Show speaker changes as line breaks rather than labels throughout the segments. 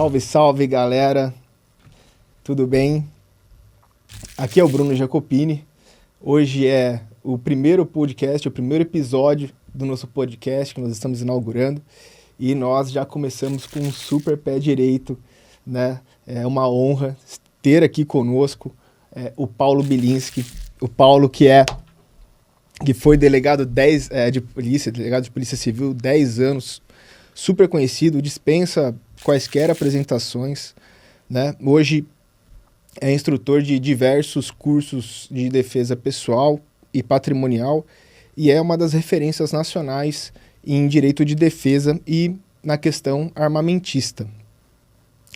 Salve, salve, galera. Tudo bem? Aqui é o Bruno Jacopini. Hoje é o primeiro podcast, o primeiro episódio do nosso podcast que nós estamos inaugurando. E nós já começamos com um super pé direito, né? É uma honra ter aqui conosco o Paulo Bilinski. O Paulo que foi delegado de Polícia Civil 10 anos, super conhecido, dispensa quaisquer apresentações, né? Hoje é instrutor de diversos cursos de defesa pessoal e patrimonial e é uma das referências nacionais em direito de defesa e na questão armamentista.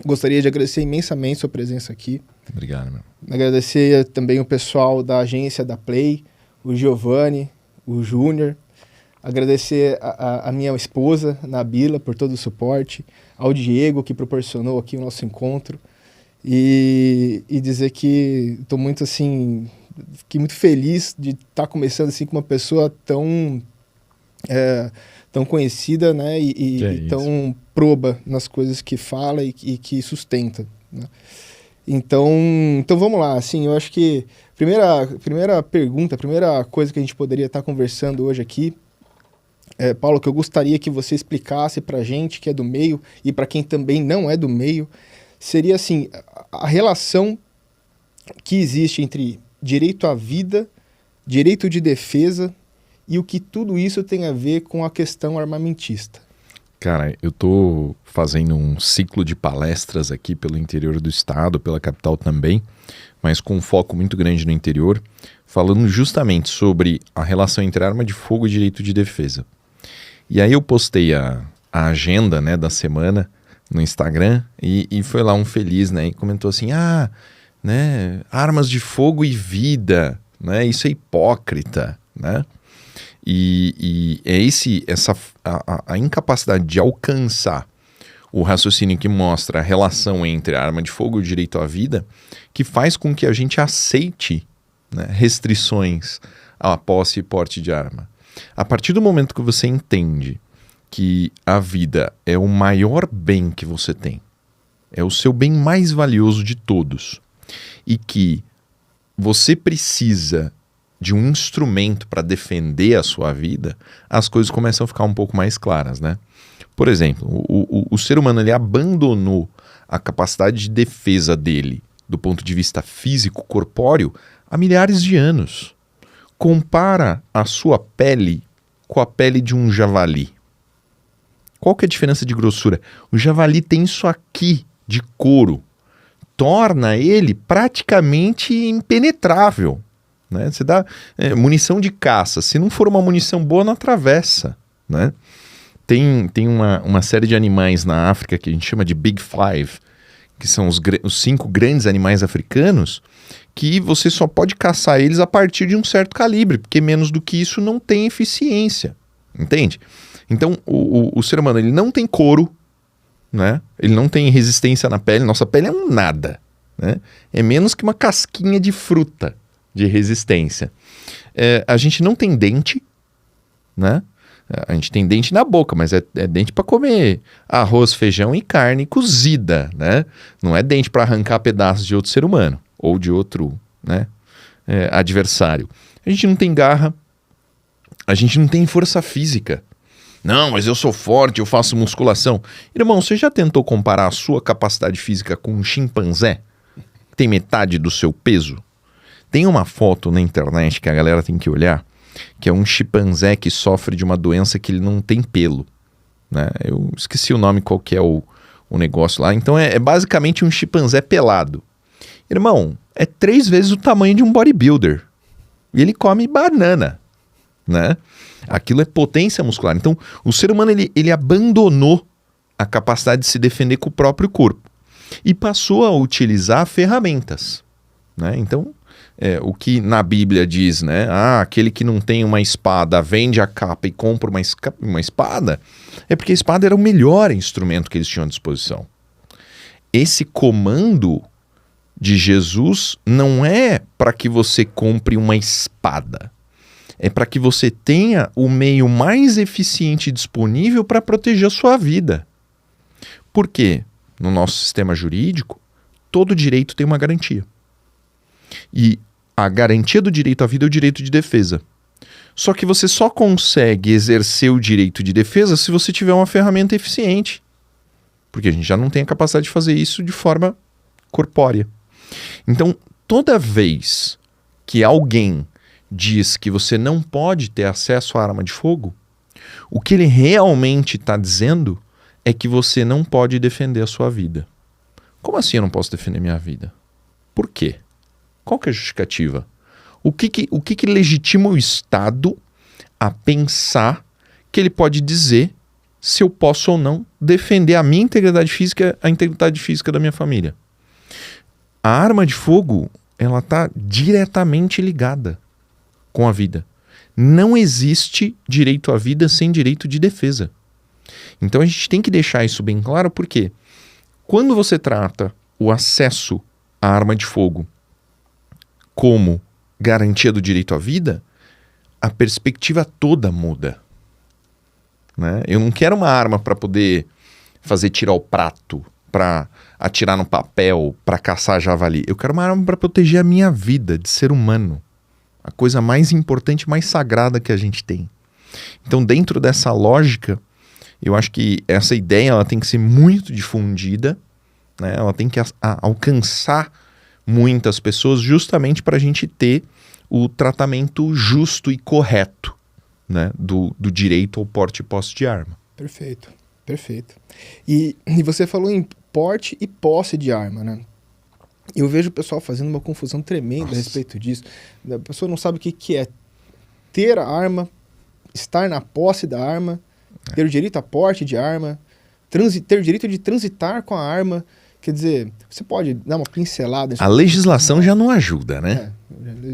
Gostaria de agradecer imensamente sua presença aqui.
Obrigado, meu.
Agradecer também o pessoal da agência da Play, o Giovanni, o Júnior. Agradecer a minha esposa, Nabila, por todo o suporte, ao Diego, que proporcionou aqui o nosso encontro, e dizer que estou muito, assim, fiquei muito feliz de estar começando assim, com uma pessoa tão conhecida, né, e tão proba nas coisas que fala e que sustenta, né? Então vamos lá, assim, eu acho que primeira pergunta, a primeira coisa que a gente poderia estar conversando hoje aqui, Paulo, que eu gostaria que você explicasse para a gente que é do meio e para quem também não é do meio, seria assim, a relação que existe entre direito à vida, direito de defesa e o que tudo isso tem a ver com a questão armamentista.
Cara, eu tô fazendo um ciclo de palestras aqui pelo interior do estado, pela capital também, mas com um foco muito grande no interior, falando justamente sobre a relação entre arma de fogo e direito de defesa. E aí eu postei a agenda, né, da semana no Instagram e foi lá um feliz, né, e comentou assim, né, armas de fogo e vida, né, isso é hipócrita, né? E é a incapacidade de alcançar o raciocínio que mostra a relação entre a arma de fogo e o direito à vida que faz com que a gente aceite, né, restrições à posse e porte de arma. A partir do momento que você entende que a vida é o maior bem que você tem, é o seu bem mais valioso de todos, e que você precisa de um instrumento para defender a sua vida, as coisas começam a ficar um pouco mais claras, né? Por exemplo, o ser humano ele abandonou a capacidade de defesa dele do ponto de vista físico, corpóreo, há milhares de anos. Compara a sua pele com a pele de um javali. Qual que é a diferença de grossura? O javali tem isso aqui de couro. Torna ele praticamente impenetrável, né? Você dá munição de caça. Se não for uma munição boa, não atravessa, né? Tem uma série de animais na África que a gente chama de Big Five, que são os 5 grandes animais africanos, que você só pode caçar eles a partir de um certo calibre, porque menos do que isso não tem eficiência, entende? Então o ser humano ele não tem couro, né? Ele não tem resistência na pele, nossa pele é um nada, né? É menos que uma casquinha de fruta de resistência. A gente não tem dente, né? A gente tem dente na boca, mas é dente para comer arroz, feijão e carne cozida, né? Não é dente para arrancar pedaços de outro ser humano ou de outro, né, adversário. A gente não tem garra, a gente não tem força física. Não, mas eu sou forte, eu faço musculação. Irmão, você já tentou comparar a sua capacidade física com um chimpanzé? Tem metade do seu peso? Tem uma foto na internet que a galera tem que olhar, que é um chimpanzé que sofre de uma doença que ele não tem pelo, né? Eu esqueci o nome, qual que é o negócio lá. Então é basicamente um chimpanzé pelado. Irmão, é 3 vezes o tamanho de um bodybuilder. E ele come banana, né? Aquilo é potência muscular. Então o ser humano ele abandonou a capacidade de se defender com o próprio corpo e passou a utilizar ferramentas, né? Então o que na Bíblia diz, né? Aquele que não tem uma espada vende a capa e compra uma espada, é porque a espada era o melhor instrumento que eles tinham à disposição. Esse comando de Jesus não é para que você compre uma espada, é para que você tenha o meio mais eficiente disponível para proteger a sua vida. Por quê? no nosso sistema jurídico, todo direito tem uma garantia. E a garantia do direito à vida é o direito de defesa. Só que você só consegue exercer o direito de defesa se você tiver uma ferramenta eficiente. Porque a gente já não tem a capacidade de fazer isso de forma corpórea. Então, toda vez que alguém diz que você não pode ter acesso à arma de fogo, o que ele realmente está dizendo é que você não pode defender a sua vida. Como assim eu não posso defender minha vida? Por quê? Qual que é a justificativa? O que legitima o Estado a pensar que ele pode dizer se eu posso ou não defender a minha integridade física, a integridade física da minha família? A arma de fogo, ela está diretamente ligada com a vida. Não existe direito à vida sem direito de defesa. Então a gente tem que deixar isso bem claro, porque quando você trata o acesso à arma de fogo como garantia do direito à vida, a perspectiva toda muda. Né? Eu não quero uma arma para poder fazer tirar o prato, para atirar no papel, para caçar javali. Eu quero uma arma para proteger a minha vida de ser humano. A coisa mais importante, mais sagrada que a gente tem. Então, dentro dessa lógica, eu acho que essa ideia ela tem que ser muito difundida, né? Ela tem que alcançar muitas pessoas justamente para a gente ter o tratamento justo e correto, né? do direito ao porte e posse de arma.
Perfeito, perfeito. E você falou em porte e posse de arma, né? Eu vejo o pessoal fazendo uma confusão tremenda a respeito disso. A pessoa não sabe o que é ter a arma, estar na posse da arma, ter o direito a porte de arma, ter o direito de transitar com a arma. Quer dizer, você pode dar uma pincelada...
A legislação já não ajuda, né?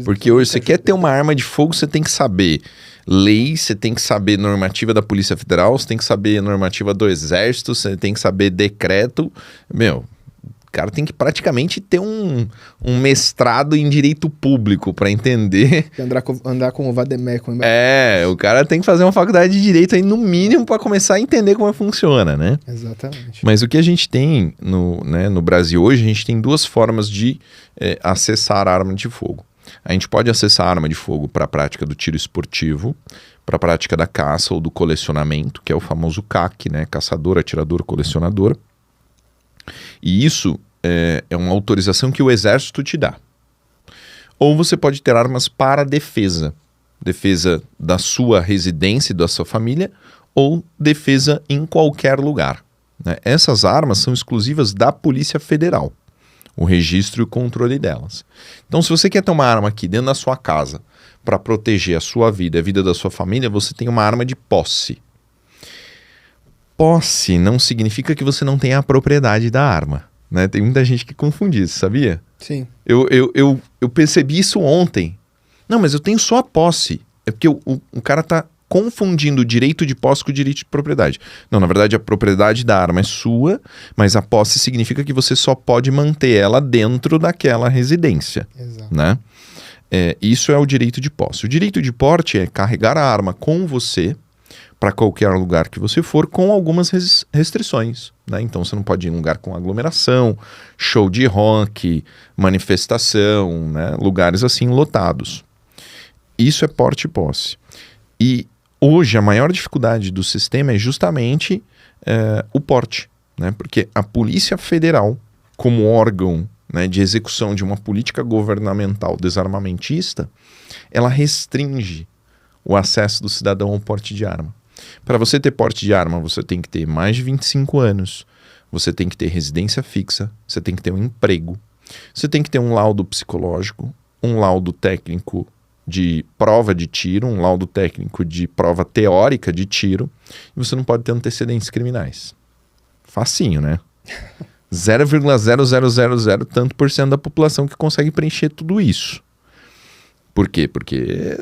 Porque hoje você quer ter uma arma de fogo, você tem que saber lei, você tem que saber normativa da Polícia Federal, você tem que saber normativa do Exército, você tem que saber decreto. Meu, o cara tem que praticamente ter um mestrado em direito público para entender.
Andar como vademécum.
O cara tem que fazer uma faculdade de direito aí no mínimo para começar a entender como funciona, né?
Exatamente.
Mas o que a gente tem no Brasil hoje, a gente tem duas formas de acessar a arma de fogo. A gente pode acessar a arma de fogo para a prática do tiro esportivo, para a prática da caça ou do colecionamento, que é o famoso CAC, né? Caçador, atirador, colecionador. E isso é uma autorização que o Exército te dá. Ou você pode ter armas para defesa. Defesa da sua residência e da sua família, ou defesa em qualquer lugar. Né? Essas armas são exclusivas da Polícia Federal. O registro e o controle delas. Então, se você quer ter uma arma aqui dentro da sua casa para proteger a sua vida e a vida da sua família, você tem uma arma de posse. Posse não significa que você não tenha a propriedade da arma. Né? Tem muita gente que confunde isso, sabia?
Sim.
Eu percebi isso ontem. Não, mas eu tenho só a posse. É porque o cara tá confundindo o direito de posse com o direito de propriedade. Não, na verdade a propriedade da arma é sua, mas a posse significa que você só pode manter ela dentro daquela residência.
Exato.
Né? Isso é o direito de posse. O direito de porte é carregar a arma com você para qualquer lugar que você for, com algumas restrições. Né? Então você não pode ir em lugar com aglomeração, show de rock, manifestação, né? Lugares assim lotados. Isso é porte e posse. E hoje a maior dificuldade do sistema é justamente o porte, né? Porque a Polícia Federal, como órgão, né, de execução de uma política governamental desarmamentista, ela restringe o acesso do cidadão ao porte de arma. Para você ter porte de arma, você tem que ter mais de 25 anos, você tem que ter residência fixa, você tem que ter um emprego, você tem que ter um laudo psicológico, um laudo técnico de prova de tiro, um laudo técnico de prova teórica de tiro, e você não pode ter antecedentes criminais. Facinho, né? 0,0000 tanto por cento da população que consegue preencher tudo isso. Por quê? Porque,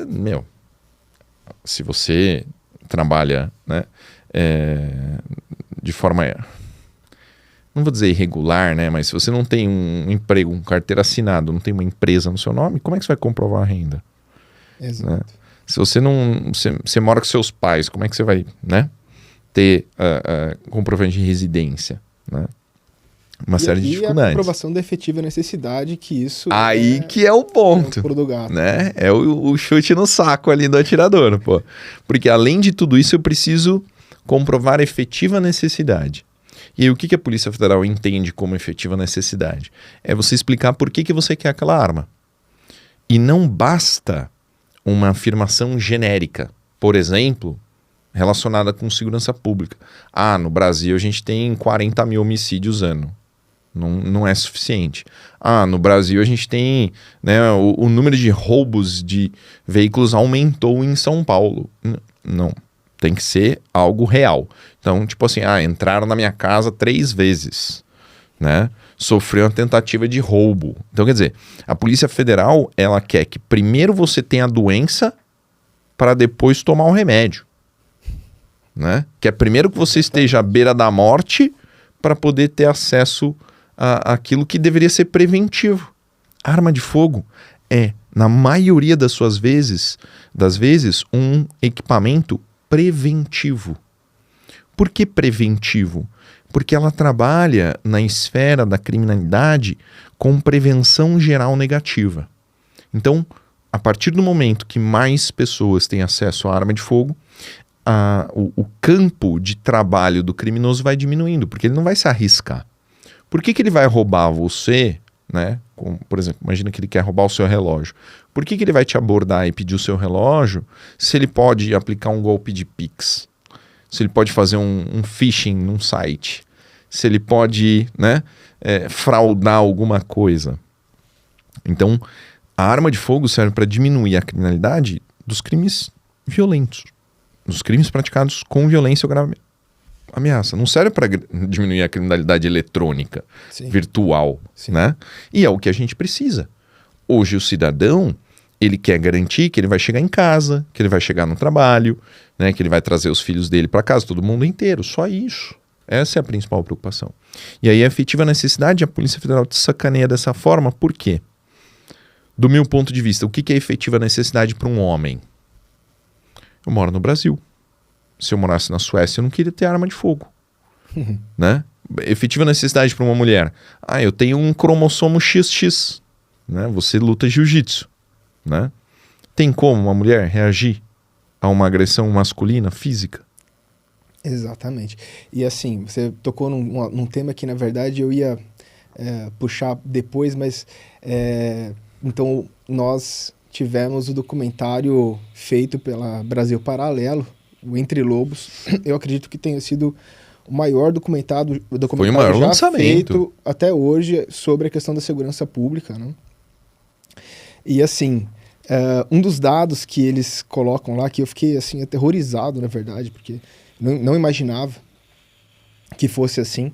se você trabalha, né, de forma, não vou dizer irregular, né, mas se você não tem um emprego, um carteira assinado, não tem uma empresa no seu nome, como é que você vai comprovar a renda?
Exato.
Né? Se você não, você mora com seus pais, como é que você vai, né, ter comprovante de residência, né? uma série de
E a
dificuldades.
comprovação da efetiva necessidade, que isso
Aí que é o ponto,
o pulo do gato.
né? É o chute no saco ali do atirador, pô. Porque além de tudo isso, eu preciso comprovar a efetiva necessidade. E aí, o que a Polícia Federal entende como efetiva necessidade? É você explicar por que você quer aquela arma. E não basta uma afirmação genérica, por exemplo, relacionada com segurança pública. No Brasil a gente tem 40 mil homicídios ano. Não é suficiente. No Brasil a gente tem, né, o número de roubos de veículos aumentou em São Paulo. Não. Tem que ser algo real. Então, tipo assim, entraram na minha casa 3 vezes, né? Sofreu uma tentativa de roubo. Então, quer dizer, a Polícia Federal, ela quer que primeiro você tenha a doença para depois tomar o remédio, né? Que é primeiro que você esteja à beira da morte para poder ter acesso àquilo que deveria ser preventivo. A arma de fogo é, na maioria das vezes, um equipamento preventivo. Por que preventivo? Porque ela trabalha na esfera da criminalidade com prevenção geral negativa. Então, a partir do momento que mais pessoas têm acesso à arma de fogo, o campo de trabalho do criminoso vai diminuindo, porque ele não vai se arriscar. Por que ele vai roubar você, né? Por exemplo, imagina que ele quer roubar o seu relógio. Por que ele vai te abordar e pedir o seu relógio se ele pode aplicar um golpe de Pix? Se ele pode fazer um phishing num site? Se ele pode, né, fraudar alguma coisa? Então, a arma de fogo serve para diminuir a criminalidade dos crimes violentos, dos crimes praticados com violência ou grave ameaça. Não serve para diminuir a criminalidade eletrônica,
Sim.
virtual,
Sim.
né? E é o que a gente precisa. Hoje o cidadão, ele quer garantir que ele vai chegar em casa, que ele vai chegar no trabalho, né, que ele vai trazer os filhos dele para casa, todo mundo inteiro, só isso. Essa é a principal preocupação. E aí a efetiva necessidade, a Polícia Federal te sacaneia dessa forma, por quê? Do meu ponto de vista, o que é efetiva necessidade para um homem? Eu moro no Brasil. Se eu morasse na Suécia, eu não queria ter arma de fogo. Né? Efetiva necessidade para uma mulher. Eu tenho um cromossomo XX. Né? Você luta jiu-jitsu. Né? Tem como uma mulher reagir a uma agressão masculina, física?
Exatamente. E assim, você tocou num tema que, na verdade, eu ia puxar depois, mas então nós tivemos o documentário feito pela Brasil Paralelo, o Entre Lobos. Eu acredito que tenha sido o maior documentário
Foi o maior
já
lançamento
feito até hoje sobre a questão da segurança pública, né? E assim, um dos dados que eles colocam lá, que eu fiquei assim aterrorizado, na verdade, porque não imaginava que fosse assim,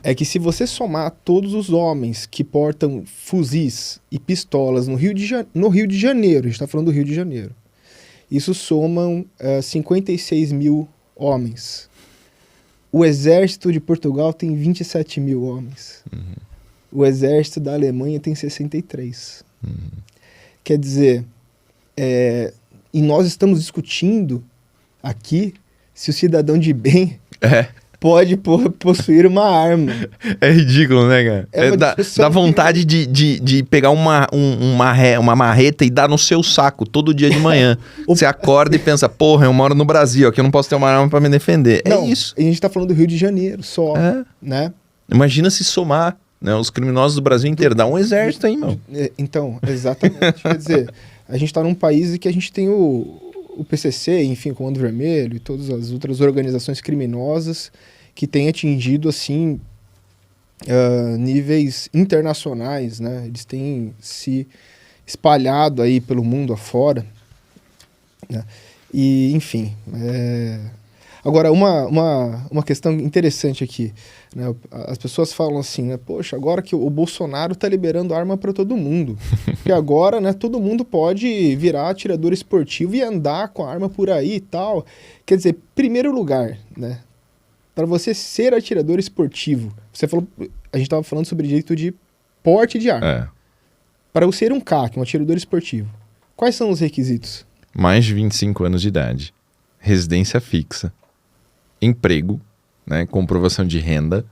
é que se você somar todos os homens que portam fuzis e pistolas no Rio de Janeiro, a gente está falando do Rio de Janeiro, isso somam 56 mil homens. O exército de Portugal tem 27 mil homens.
Uhum.
O exército da Alemanha tem 63.
Uhum.
Quer dizer, e nós estamos discutindo aqui se o cidadão de bem pode possuir uma arma.
É ridículo, né, cara? Dá vontade de pegar uma marreta e dar no seu saco todo dia de manhã. Você acorda e pensa, porra, eu moro no Brasil, aqui eu não posso ter uma arma pra me defender.
Não,
é isso.
A gente tá falando do Rio de Janeiro só, né?
Imagina se somar, né, os criminosos do Brasil inteiro. Dá um exército aí, meu.
Então, exatamente. Quer dizer, a gente tá num país em que a gente tem o PCC, enfim, o Comando Vermelho e todas as outras organizações criminosas que têm atingido, assim, níveis internacionais, né? Eles têm se espalhado aí pelo mundo afora, né? E, enfim, agora, uma questão interessante aqui, né? As pessoas falam assim, né? Poxa, agora que o Bolsonaro tá liberando arma para todo mundo, que agora, né, todo mundo pode virar atirador esportivo e andar com a arma por aí e tal. Quer dizer, primeiro lugar, né? Para você ser atirador esportivo, a gente estava falando sobre direito de porte de arma. Para você ser um CAC, um atirador esportivo, quais são os requisitos?
Mais de 25 anos de idade, residência fixa, emprego, né, comprovação de renda,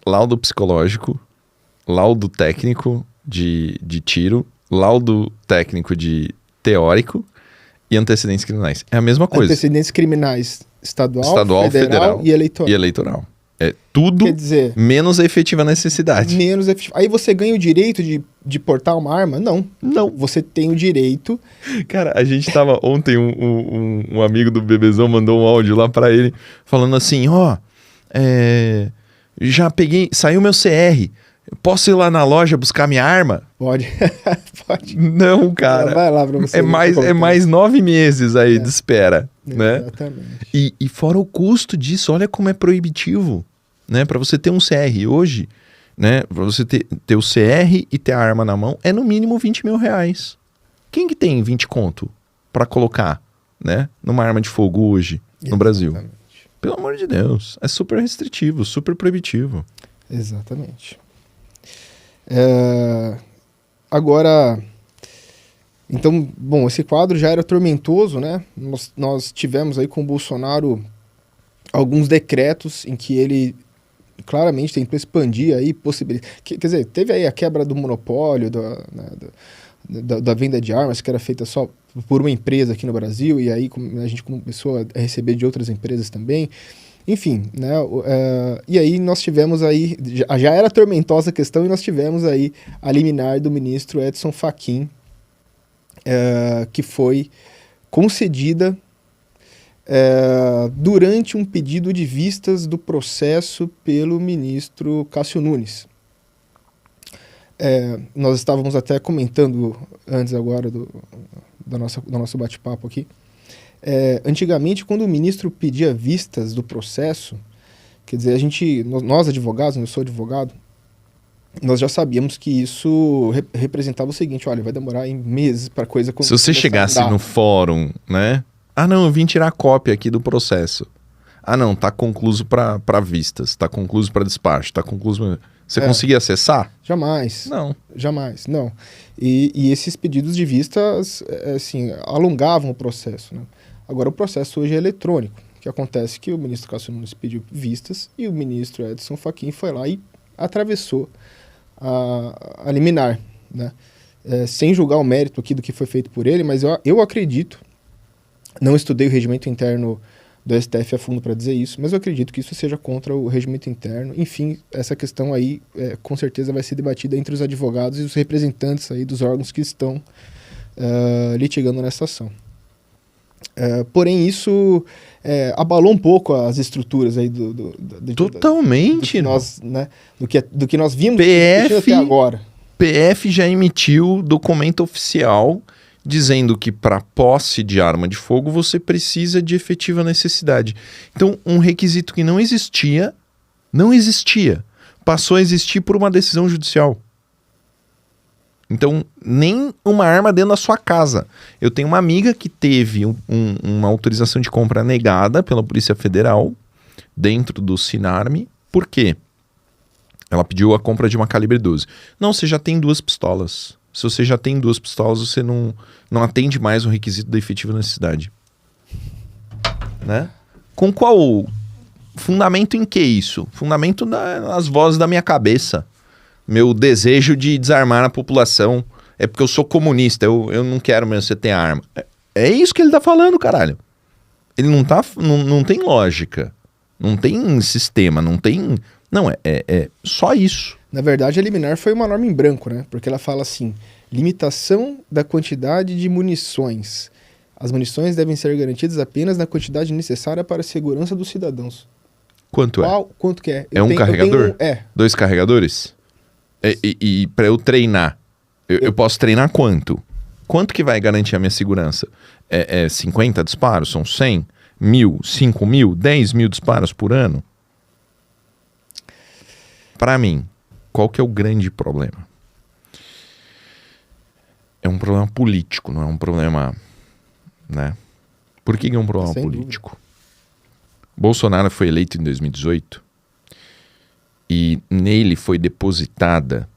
laudo psicológico, laudo técnico de tiro, laudo técnico de teórico e antecedentes criminais. É a mesma coisa.
Antecedentes criminais estadual, federal e eleitoral.
É tudo
Quer dizer,
menos a efetiva necessidade.
menos efetivo. Aí você ganha o direito de portar uma arma? Não.
Não.
Você tem o direito.
Cara, a gente tava ontem, um amigo do Bebezão mandou um áudio lá pra ele, falando assim, já peguei, saiu meu CR, posso ir lá na loja buscar minha arma?
Pode. Pode.
Não, cara.
Vai lá pra você.
É mais 9 meses aí de espera, né?
Exatamente.
E fora o custo disso, olha como é proibitivo, né? Pra você ter um CR hoje, né? Pra você ter o CR e ter a arma na mão, é no mínimo 20 mil reais. Quem que tem 20 conto pra colocar, né? Numa arma de fogo hoje, no Brasil? Pelo amor de Deus. É super restritivo, super proibitivo.
Exatamente. Agora, então, bom, esse quadro já era tormentoso, né? Nós tivemos aí com o Bolsonaro alguns decretos em que ele claramente tentou expandir aí possibilidades. Quer dizer, teve aí a quebra do monopólio da venda de armas, que era feita só por uma empresa aqui no Brasil, e aí a gente começou a receber de outras empresas também. Enfim, né? E aí nós tivemos aí, já era tormentosa a questão, e nós tivemos aí a liminar do ministro Edson Fachin, que foi concedida durante um pedido de vistas do processo pelo ministro Cássio Nunes. Nós estávamos até comentando antes agora do nosso bate-papo aqui. Antigamente, quando o ministro pedia vistas do processo, quer dizer, nós advogados, eu sou advogado, nós já sabíamos que isso representava o seguinte: olha, vai demorar meses para coisa começar.
Se você chegasse no fórum, né? Ah, não, eu vim tirar cópia aqui do processo. Ah, não, tá concluso para vistas, tá concluso para despacho, tá concluso. Você conseguia acessar?
Jamais.
Não.
Jamais, não. E esses pedidos de vistas, assim, alongavam o processo, né? Agora, o processo hoje é eletrônico. O que acontece é que o ministro Cássio Nunes pediu vistas e o ministro Edson Fachin foi lá e atravessou a liminar, né? Sem julgar o mérito aqui do que foi feito por ele, mas eu acredito, não estudei o regimento interno do STF a fundo para dizer isso, mas eu acredito que isso seja contra o regimento interno. Enfim, essa questão aí com certeza vai ser debatida entre os advogados e os representantes aí dos órgãos que estão litigando nessa ação. Porém, isso abalou um pouco as estruturas aí
totalmente.
Do que nós vimos
até
agora.
PF já emitiu documento oficial dizendo que para posse de arma de fogo você precisa de efetiva necessidade. Então, um requisito que não existia, passou a existir por uma decisão judicial. Então, nem uma arma dentro da sua casa. Eu tenho uma amiga que teve uma autorização de compra negada pela Polícia Federal dentro do Sinarme. Por quê? Ela pediu a compra de uma calibre 12. Não, você já tem 2 pistolas. Se você já tem 2 pistolas, você não atende mais o requisito da efetiva necessidade. Né? Com qual fundamento em que isso? Fundamento nas vozes da minha cabeça. Meu desejo de desarmar a população. É porque eu sou comunista, eu não quero mesmo você ter arma. É isso que ele tá falando, caralho. Ele não tem lógica. Não tem sistema, não tem... Não, é só isso.
Na verdade, a liminar foi uma norma em branco, né? Porque ela fala assim, limitação da quantidade de munições. As munições devem ser garantidas apenas na quantidade necessária para a segurança dos cidadãos.
Quanto
Quanto que é?
Um carregador? 2 carregadores? E para eu treinar, eu posso treinar quanto? Quanto que vai garantir a minha segurança? 50 disparos? São 100? 1.000? 5.000? 10.000 disparos por ano? Para mim, qual que é o grande problema? É um problema político, não é um problema, né? Por que é um problema político? Dúvida. Bolsonaro foi eleito em 2018 e nele foi depositada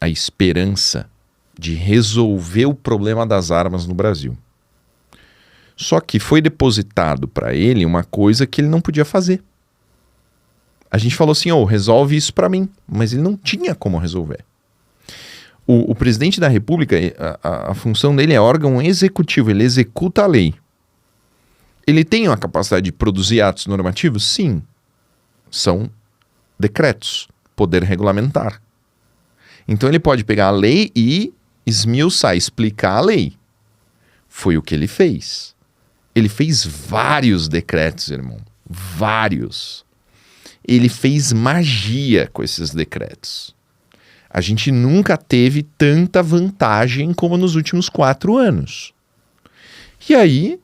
a esperança de resolver o problema das armas no Brasil. Só que foi depositado para ele uma coisa que ele não podia fazer. A gente falou assim, resolve isso para mim. Mas ele não tinha como resolver. O presidente da República, a função dele é órgão executivo, ele executa a lei. Ele tem a capacidade de produzir atos normativos? Sim. São decretos, poder regulamentar. Então ele pode pegar a lei e esmiuçar, explicar a lei. Foi o que ele fez. Ele fez vários decretos, irmão. Vários. Ele fez magia com esses decretos. A gente nunca teve tanta vantagem como nos últimos 4 anos. E aí,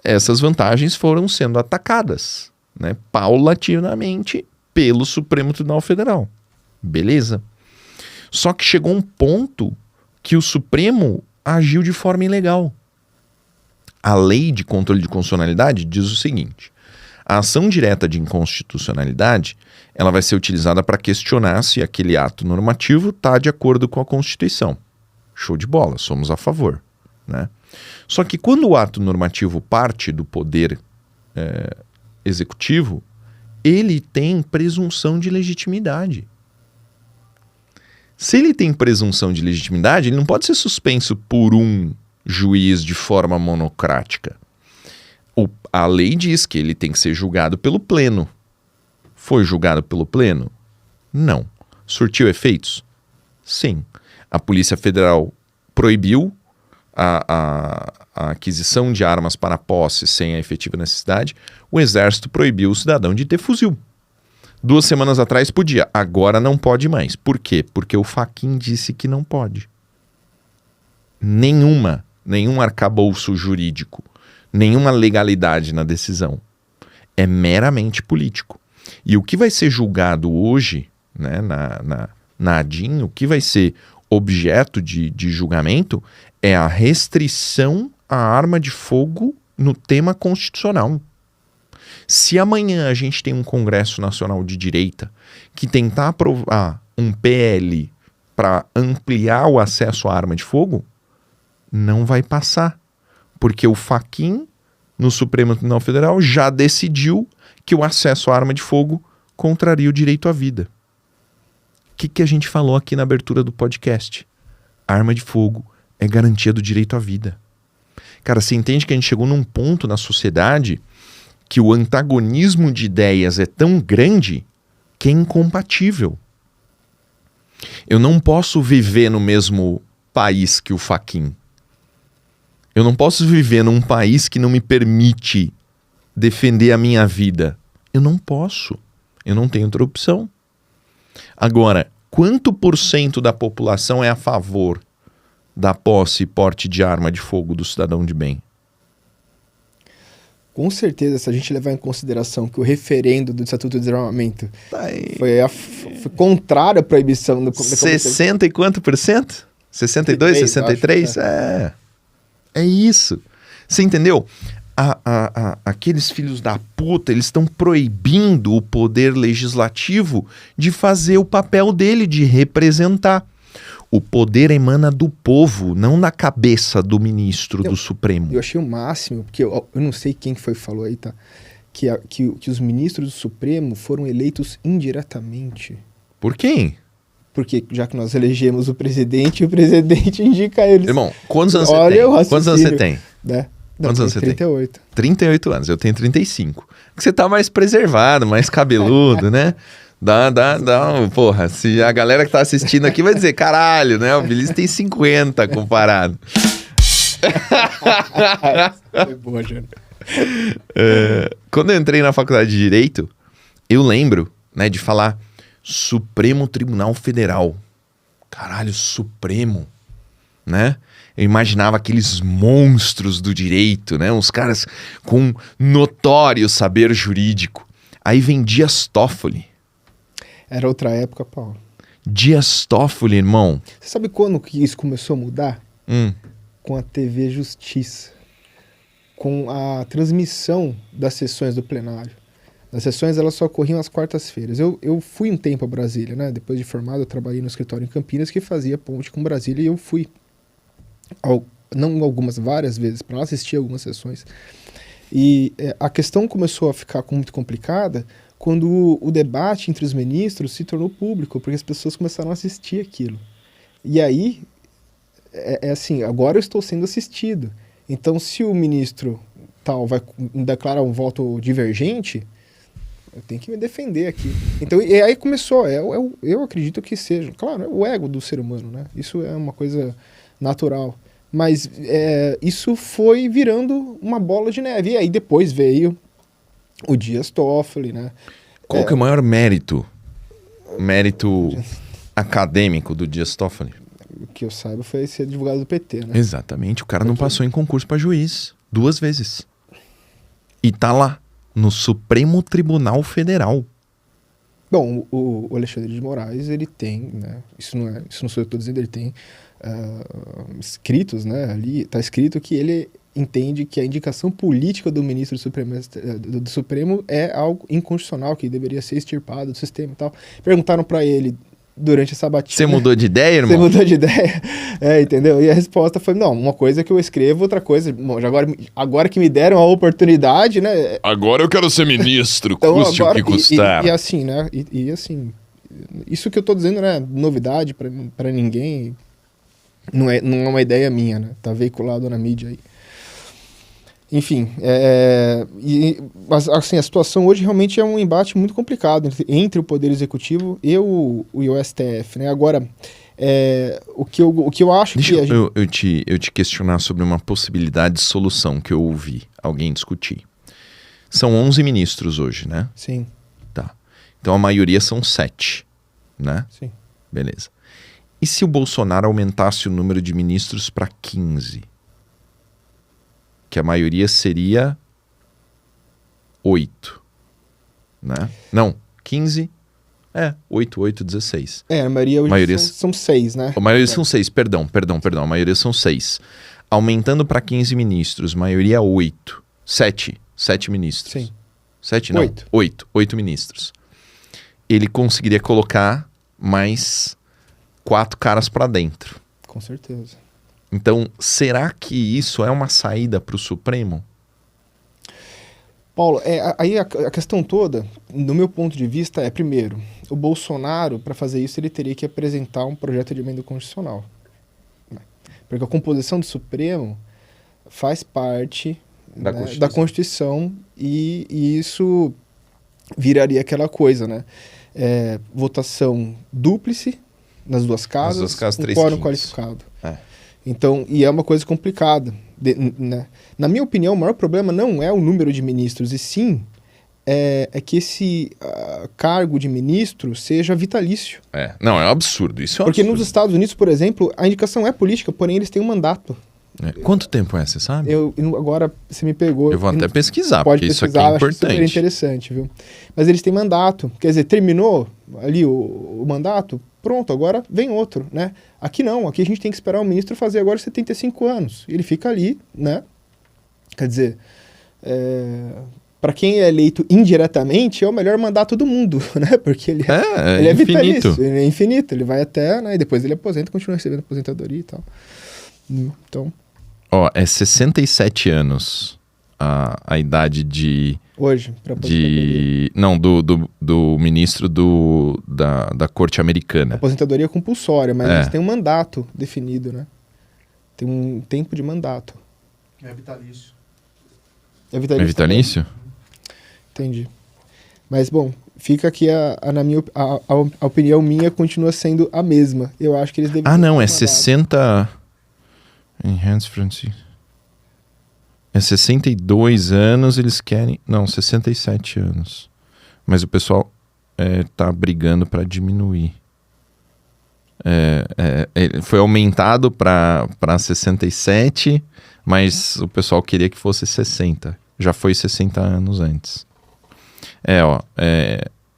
essas vantagens foram sendo atacadas, né, paulatinamente pelo Supremo Tribunal Federal. Beleza. Só que chegou um ponto que o Supremo agiu de forma ilegal. A Lei de Controle de Constitucionalidade diz o seguinte: a ação direta de inconstitucionalidade ela vai ser utilizada para questionar se aquele ato normativo está de acordo com a Constituição. Show de bola, somos a favor, né? Só que quando o ato normativo parte do poder executivo, ele tem presunção de legitimidade. Se ele tem presunção de legitimidade, ele não pode ser suspenso por um juiz de forma monocrática. A lei diz que ele tem que ser julgado pelo pleno. Foi julgado pelo pleno? Não. Surtiu efeitos? Sim. A Polícia Federal proibiu a aquisição de armas para posse sem a efetiva necessidade. O Exército proibiu o cidadão de ter fuzil. 2 semanas atrás podia, agora não pode mais. Por quê? Porque o Fachin disse que não pode. Nenhum arcabouço jurídico, nenhuma legalidade na decisão. É meramente político. E o que vai ser julgado hoje, né, na ADIM, o que vai ser objeto de julgamento é a restrição à arma de fogo no tema constitucional. Se amanhã a gente tem um Congresso Nacional de Direita que tentar aprovar um PL para ampliar o acesso à arma de fogo, não vai passar. Porque o Fachin, no Supremo Tribunal Federal, já decidiu que o acesso à arma de fogo contraria o direito à vida. O que a gente falou aqui na abertura do podcast? A arma de fogo é garantia do direito à vida. Cara, você entende que a gente chegou num ponto na sociedade que o antagonismo de ideias é tão grande que é incompatível. Eu não posso viver no mesmo país que o Fachin. Eu não posso viver num país que não me permite defender a minha vida. Eu não posso. Eu não tenho outra opção. Agora, quanto % da população é a favor da posse e porte de arma de fogo do cidadão de bem?
Com certeza, se a gente levar em consideração que o referendo do Estatuto de Desarmamento foi contrário à proibição do...
60 e quanto por cento? 62, 63? É isso. Você entendeu? Aqueles filhos da puta, eles estão proibindo o poder legislativo de fazer o papel dele, de representar. O poder emana do povo, não da cabeça do ministro do Supremo.
Eu achei o máximo, porque eu não sei quem foi que falou aí, tá? Que os ministros do Supremo foram eleitos indiretamente.
Por quem?
Porque já que nós elegemos o presidente indica eles.
Irmão, quantos anos você tem? Quantos anos você tem?
Né?
Quantos anos você tem?
38.
38 anos, eu tenho 35. Você tá mais preservado, mais cabeludo, né? Porra, se a galera que tá assistindo aqui vai dizer, caralho, né? O Vinícius tem 50 comparado.
Foi boa, Jânio.
Quando eu entrei na faculdade de Direito, eu lembro, né, de falar Supremo Tribunal Federal. Caralho, Supremo, né? Eu imaginava aqueles monstros do direito, né? Uns caras com notório saber jurídico. Aí vem Dias Toffoli.
Era outra época, Paulo.
Dias Toffoli, irmão.
Você sabe quando que isso começou a mudar? Com a TV Justiça. Com a transmissão das sessões do plenário. As sessões elas só ocorriam às quartas-feiras. Eu fui um tempo a Brasília, né? Depois de formado, eu trabalhei no escritório em Campinas que fazia ponte com Brasília e eu fui, várias vezes para lá, assistir algumas sessões. E a questão começou a ficar muito complicada quando o debate entre os ministros se tornou público, porque as pessoas começaram a assistir aquilo. E aí, assim, agora eu estou sendo assistido. Então, se o ministro tal vai declarar um voto divergente, eu tenho que me defender aqui. Então, e aí começou, eu acredito que seja, claro, é o ego do ser humano, né? Isso é uma coisa natural. Mas isso foi virando uma bola de neve. E aí depois veio o Dias Toffoli, né?
Qual que é o maior mérito acadêmico do Dias Toffoli?
O que eu saiba foi ser advogado do PT, né?
Exatamente, o cara não passou em concurso para juiz 2 vezes. E tá lá, no Supremo Tribunal Federal.
Bom, o Alexandre de Moraes, ele tem, né? Isso não sou eu que estou dizendo, ele tem escritos, né? Ali está escrito que ele entende que a indicação política do ministro do Supremo é algo inconstitucional, que deveria ser extirpado do sistema e tal. Perguntaram para ele durante essa batina.
Você mudou de ideia, irmão?
Você mudou de ideia? Entendeu? E a resposta foi, não, uma coisa é que eu escrevo, outra coisa, bom, agora que me deram a oportunidade, né?
Agora eu quero ser ministro,
então,
custe o que custar.
E assim, né? E assim, isso que eu tô dizendo, né? Novidade para ninguém, não é uma ideia minha, né? Tá veiculado na mídia aí. Enfim, assim, a situação hoje realmente é um embate muito complicado entre o Poder Executivo e o STF, né? Agora, o que eu acho
Deixa
que...
eu te questionar sobre uma possibilidade de solução que eu ouvi alguém discutir. São 11 ministros hoje, né?
Sim.
Tá. Então a maioria são 7, né?
Sim.
Beleza. E se o Bolsonaro aumentasse o número de ministros para 15? Que a maioria seria 8, né? Não, 15, 8, 16.
A maioria hoje são 6, né?
A maioria são 6, perdão, a maioria são 6. Aumentando para 15 ministros, maioria 8, 7 ministros.
Sim.
7 não, 8 ministros. Ele conseguiria colocar mais 4 caras para dentro.
Com certeza.
Então, será que isso é uma saída para o Supremo?
Paulo, aí a questão toda, do meu ponto de vista, primeiro, o Bolsonaro, para fazer isso, ele teria que apresentar um projeto de emenda constitucional. Porque a composição do Supremo faz parte da Constituição e isso viraria aquela coisa, né? Votação dúplice nas duas casas, um quórum qualificado. Então, e é uma coisa complicada. Né? Na minha opinião, o maior problema não é o número de ministros, e sim que esse cargo de ministro seja vitalício.
Não, é um absurdo. Isso é um
Porque
absurdo.
nos Estados Unidos, por exemplo, a indicação é política, porém eles têm um mandato.
Quanto tempo é, você sabe?
Agora você me pegou.
Eu vou até pesquisar,
pode
porque
pesquisar,
isso aqui é
acho
importante.
Super interessante, viu? Mas eles têm mandato. Quer dizer, terminou ali o mandato, pronto, agora vem outro, né? Aqui não, aqui a gente tem que esperar o ministro fazer agora 75 anos. Ele fica ali, né? Quer dizer, para quem é eleito indiretamente, é o melhor mandato do mundo, né? Porque ele é vitalício, ele é infinito, ele vai até, né? E depois ele aposenta e continua recebendo aposentadoria e tal. Então...
é 67 anos a idade de...
Hoje, para aposentadoria.
Não, do ministro da Corte Americana.
Aposentadoria compulsória, mas eles têm um mandato definido, né? Tem um tempo de mandato.
É vitalício.
É vitalício?
Entendi. Mas, bom, fica aqui na minha a opinião minha continua sendo a mesma. Eu acho que eles deveriam...
não, é 60... Enhanced Francis. É 62 anos, eles querem... Não, 67 anos. Mas o pessoal tá brigando para diminuir. Foi aumentado para 67, mas o pessoal queria que fosse 60. Já foi 60 anos antes.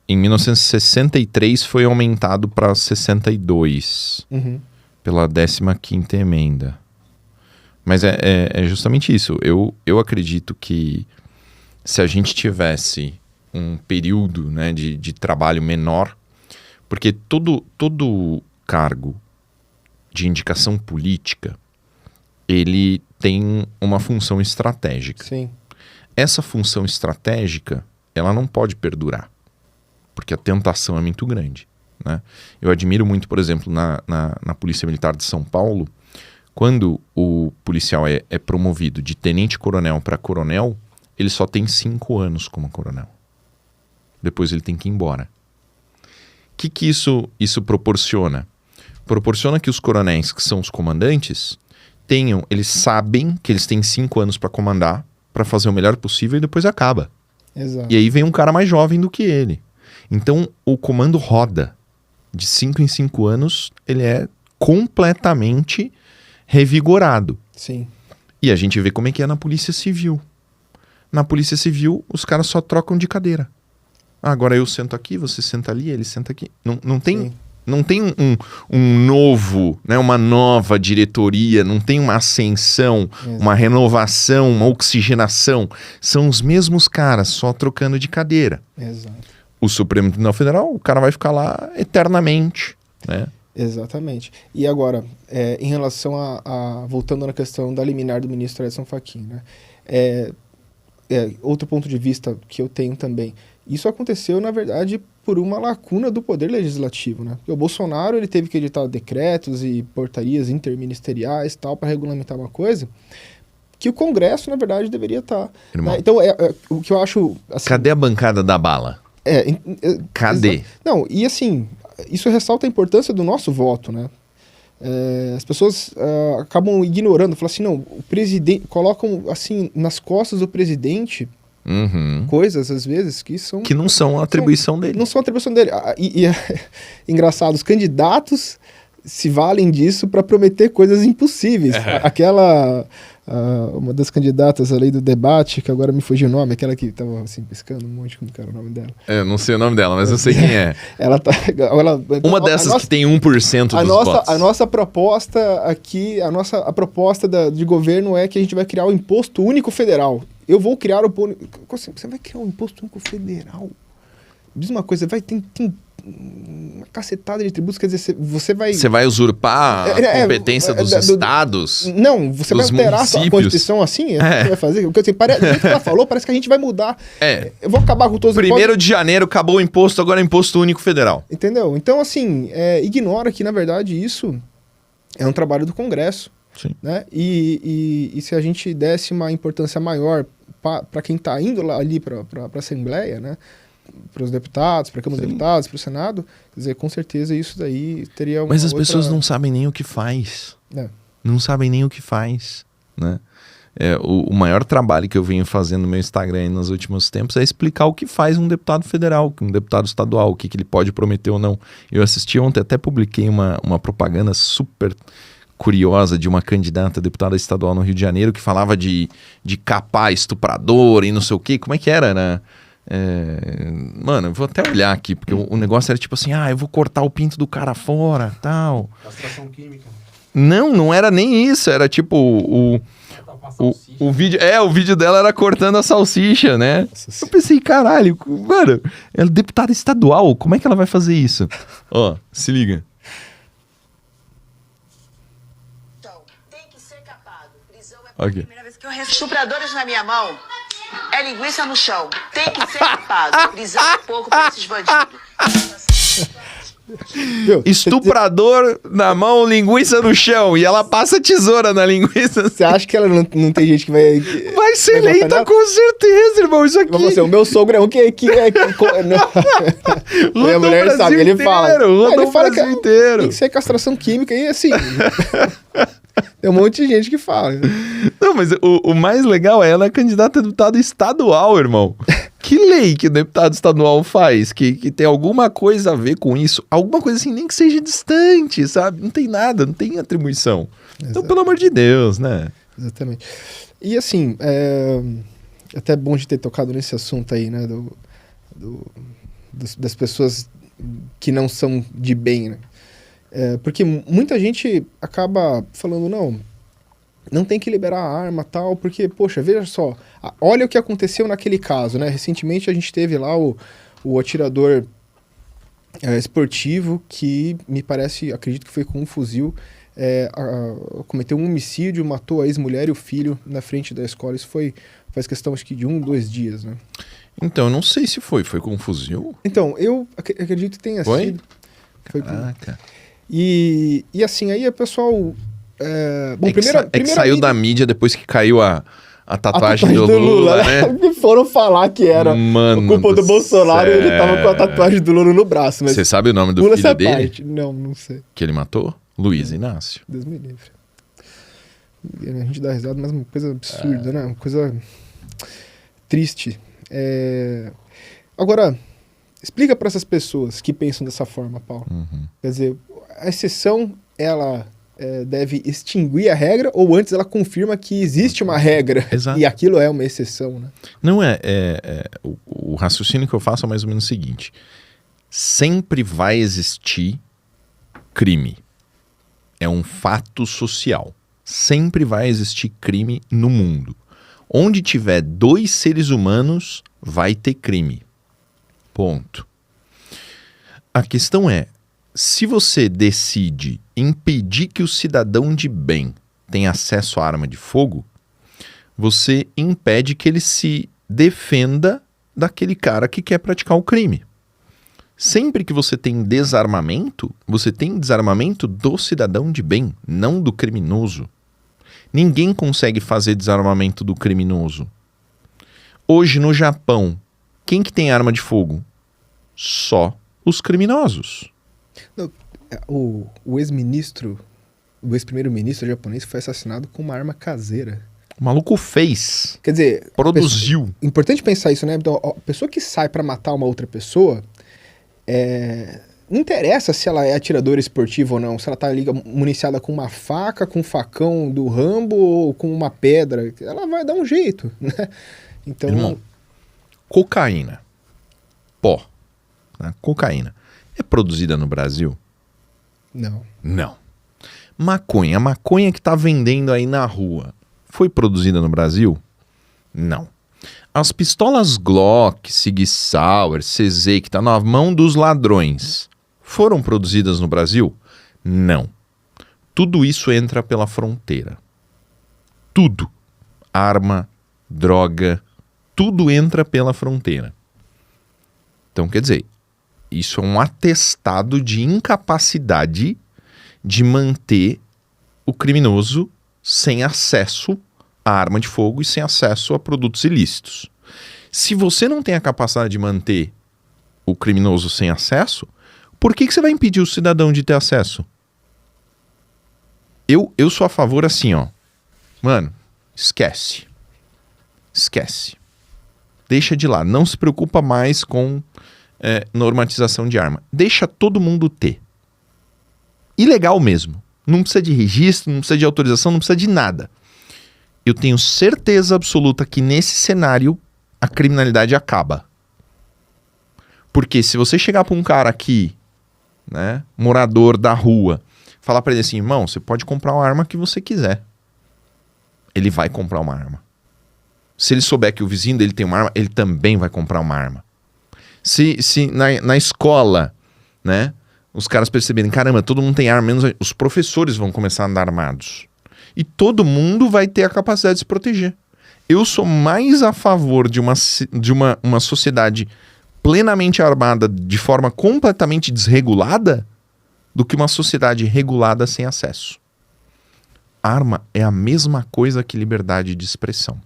Em 1963 foi aumentado para 62.
Uhum.
Pela 15ª emenda. Mas é justamente isso. Eu acredito que se a gente tivesse um período, né, de trabalho menor, porque todo cargo de indicação política, ele tem uma função estratégica.
Sim.
Essa função estratégica, ela não pode perdurar. porque a tentação é muito grande, né? Eu admiro muito, por exemplo, na Polícia Militar de São Paulo, quando o policial é promovido de tenente-coronel para coronel, ele só tem 5 anos como coronel. Depois ele tem que ir embora. O que isso proporciona? Proporciona que os coronéis, que são os comandantes, eles sabem que eles têm 5 anos para comandar, para fazer o melhor possível e depois acaba.
Exato.
E aí vem um cara mais jovem do que ele. Então o comando roda. De 5 em 5 anos, ele é completamente revigorado.
Sim.
E a gente vê como é que é na Polícia Civil. Na Polícia Civil, os caras só trocam de cadeira. Agora eu sento aqui, você senta ali, ele senta aqui. Não tem um novo, né, uma nova diretoria, não tem uma ascensão, uma renovação, uma oxigenação. São os mesmos caras, só trocando de cadeira.
Exato.
O Supremo Tribunal Federal, o cara vai ficar lá eternamente, né?
Exatamente. E agora, em relação voltando na questão da liminar do ministro Edson Fachin, né? Outro ponto de vista que eu tenho também, isso aconteceu, na verdade, por uma lacuna do poder legislativo, né? Porque o Bolsonaro, ele teve que editar decretos e portarias interministeriais, tal, para regulamentar uma coisa que o Congresso, na verdade, deveria estar. Né? Então, o que eu acho... Assim,
cadê a bancada da bala? Cadê?
Não, e assim, isso ressalta a importância do nosso voto, né? As pessoas acabam ignorando, falam assim, não, o presidente, colocam assim nas costas do presidente coisas, às vezes, que não são atribuição dele. Não são atribuição dele. Engraçado, os candidatos se valem disso para prometer coisas impossíveis. Uma das candidatas ali do debate, que agora me fugiu o nome, aquela que tava assim piscando um monte, como que era o nome dela?
Eu não sei o nome dela, mas eu sei quem é. Uma dessas que tem 1% dos votos.
A nossa proposta aqui, a proposta de governo é que a gente vai criar o Imposto Único Federal. Eu vou criar Você vai criar um Imposto Único Federal? Diz uma coisa, tem uma cacetada de tributos, quer dizer, você vai...
Você vai usurpar a competência dos estados?
Não, você vai alterar a Constituição assim? Você vai fazer? Porque assim, do jeito que ela falou, parece que a gente vai mudar. Eu vou acabar com todos os
impostos. 1º de janeiro acabou o imposto, agora é Imposto Único Federal.
Entendeu? Então, assim, ignora que, na verdade, isso é um trabalho do Congresso.
Sim.
Né? E se a gente desse uma importância maior para quem está indo ali para a Assembleia, né? Para os deputados, para a Câmara dos Deputados, para o Senado, quer dizer, com certeza isso daí teria uma
Mas as pessoas não sabem nem o que faz. Não sabem nem o que faz, né? O maior trabalho que eu venho fazendo no meu Instagram nos últimos tempos é explicar o que faz um deputado federal, um deputado estadual, o que ele pode prometer ou não. Eu assisti ontem, até publiquei uma propaganda super curiosa de uma candidata a deputada estadual no Rio de Janeiro que falava de capar estuprador e não sei o quê. Como é que era, né? Mano, eu vou até olhar aqui, porque o negócio era tipo assim, eu vou cortar o pinto do cara fora, tal.
Castração química.
Não era nem isso, era tipo o vídeo, o vídeo dela era cortando a salsicha, né? Eu pensei, caralho, mano, ela é deputada estadual, como é que ela vai fazer isso? Ó, se liga.
Tem que ser capado. Prisão
Okay.
Primeira vez que eu recebo estupradores na minha mão. É linguiça no chão. Tem que ser capado. Prisão é pouco pra esses bandidos.
Estuprador na mão, linguiça no chão. E ela passa tesoura na linguiça.
Você acha que ela não tem gente que vai...
Vai ser eleita com certeza, irmão. Isso aqui...
Você, o meu sogro é um que minha mulher sabe, ele fala que
inteiro.
Tem que ser castração química e assim... Tem um monte de gente que fala.
Não, mas o mais legal é ela é candidata a deputado estadual, irmão. Que lei que o deputado estadual faz que tem alguma coisa a ver com isso? Alguma coisa assim, nem que seja distante, sabe? Não tem nada, não tem atribuição. Exatamente. Então, pelo amor de Deus, né?
Exatamente. E assim, até bom de ter tocado nesse assunto aí, né? Das pessoas que não são de bem, né? Porque muita gente acaba falando, não tem que liberar a arma tal, porque, poxa, veja só, olha o que aconteceu naquele caso, né? Recentemente a gente teve lá o atirador esportivo que, me parece, acredito que foi com um fuzil, cometeu um homicídio, matou a ex-mulher e o filho na frente da escola. Isso faz questão, acho que de 1, 2 dias, né?
Então, eu não sei se foi. Foi com um fuzil?
Então, eu acredito que tenha
Foi?
sido. Foi com...
Caraca.
E assim, aí o pessoal... Bom,
É que saiu da mídia depois que caiu a tatuagem do
tatuagem
Lula, né?
E foram falar que era
Mano
culpa do Bolsonaro e
céu.
ele tava com a tatuagem do Lula no braço. Mas
Você sabe o nome do
Lula
filho
essa
dele?
parte. Não sei.
Que ele matou? Luiz Inácio.
Deus me livre. A gente dá risada, mas é uma coisa absurda, né? Uma coisa triste. Agora, explica para essas pessoas que pensam dessa forma, Paulo. Quer dizer, a exceção, ela deve extinguir a regra ou antes ela confirma que existe uma regra
Exato.
e aquilo é uma exceção, né?
Não o raciocínio que eu faço é mais ou menos o seguinte. Sempre vai existir crime. É um fato social. Sempre vai existir crime no mundo. Onde tiver 2 seres humanos, vai ter crime. Ponto. A questão é, se você decide impedir que o cidadão de bem tenha acesso à arma de fogo, você impede que ele se defenda daquele cara que quer praticar o crime. Sempre que você tem desarmamento, você tem desarmamento do cidadão de bem, não do criminoso. Ninguém consegue fazer desarmamento do criminoso. Hoje no Japão, quem que tem arma de fogo? Só os criminosos.
O ex-primeiro-ministro japonês foi assassinado com uma arma caseira.
O maluco fez,
Quer dizer,
produziu.
Importante pensar isso, né? Então, a pessoa que sai pra matar uma outra pessoa, não interessa se ela é atiradora esportiva ou não, se ela tá ali municiada com uma faca, com um facão do Rambo ou com uma pedra, ela vai dar um jeito, né? Então,
Irmão, cocaína, pó, né? Cocaína, é produzida no Brasil?
não.
Não. Maconha, a maconha que tá vendendo aí na rua, foi produzida no Brasil? Não. As pistolas Glock, Sig Sauer, CZ, que tá na mão dos ladrões, foram produzidas no Brasil? Não. Tudo isso entra pela fronteira. Tudo. Arma, droga, tudo entra pela fronteira. Então, quer dizer, isso é um atestado de incapacidade de manter o criminoso sem acesso à arma de fogo e sem acesso a produtos ilícitos. Se você não tem a capacidade de manter o criminoso sem acesso, por que você vai impedir o cidadão de ter acesso? Eu sou a favor assim, ó. Mano, esquece. Esquece. Deixa de lá. Não se preocupa mais com normatização de arma. Deixa todo mundo ter. Ilegal mesmo. Não precisa de registro, não precisa de autorização, não precisa de nada. Eu tenho certeza absoluta que nesse cenário a criminalidade acaba. Porque se você chegar para um cara aqui, né, morador da rua, falar para ele assim, irmão, você pode comprar uma arma que você quiser. Ele vai comprar uma arma. Se ele souber que o vizinho dele tem uma arma, ele também vai comprar uma arma. Se na escola, né, os caras perceberem, caramba, todo mundo tem arma, menos os professores vão começar a andar armados. E todo mundo vai ter a capacidade de se proteger. Eu sou mais a favor de uma sociedade plenamente armada de forma completamente desregulada do que uma sociedade regulada sem acesso. Arma é a mesma coisa que liberdade de expressão.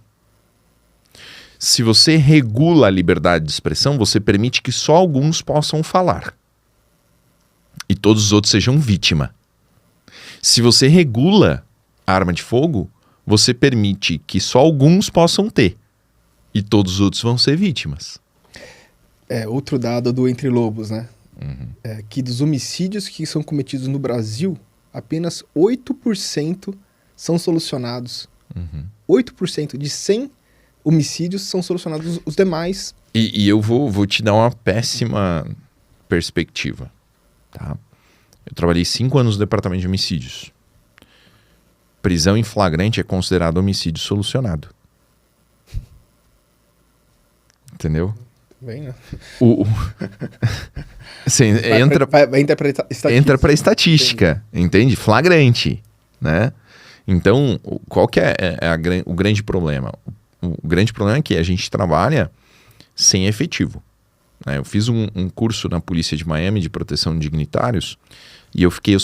Se você regula a liberdade de expressão, você permite que só alguns possam falar. E todos os outros sejam vítima. Se você regula a arma de fogo, você permite que só alguns possam ter. E todos os outros vão ser vítimas.
Outro dado do Entre Lobos, né? Que dos homicídios que são cometidos no Brasil, apenas 8% são solucionados. 8% de 100 homicídios são solucionados, os demais...
E eu vou te dar uma péssima perspectiva. Tá? Eu trabalhei 5 anos no departamento de homicídios. Prisão em flagrante é considerado homicídio solucionado. Entendeu?
Bem, né?
Você entra para estatística, entende? Flagrante, né? Então, qual que é o grande problema? O grande problema é que a gente trabalha sem efetivo. Eu fiz um curso na Polícia de Miami de proteção de dignitários e eu fiquei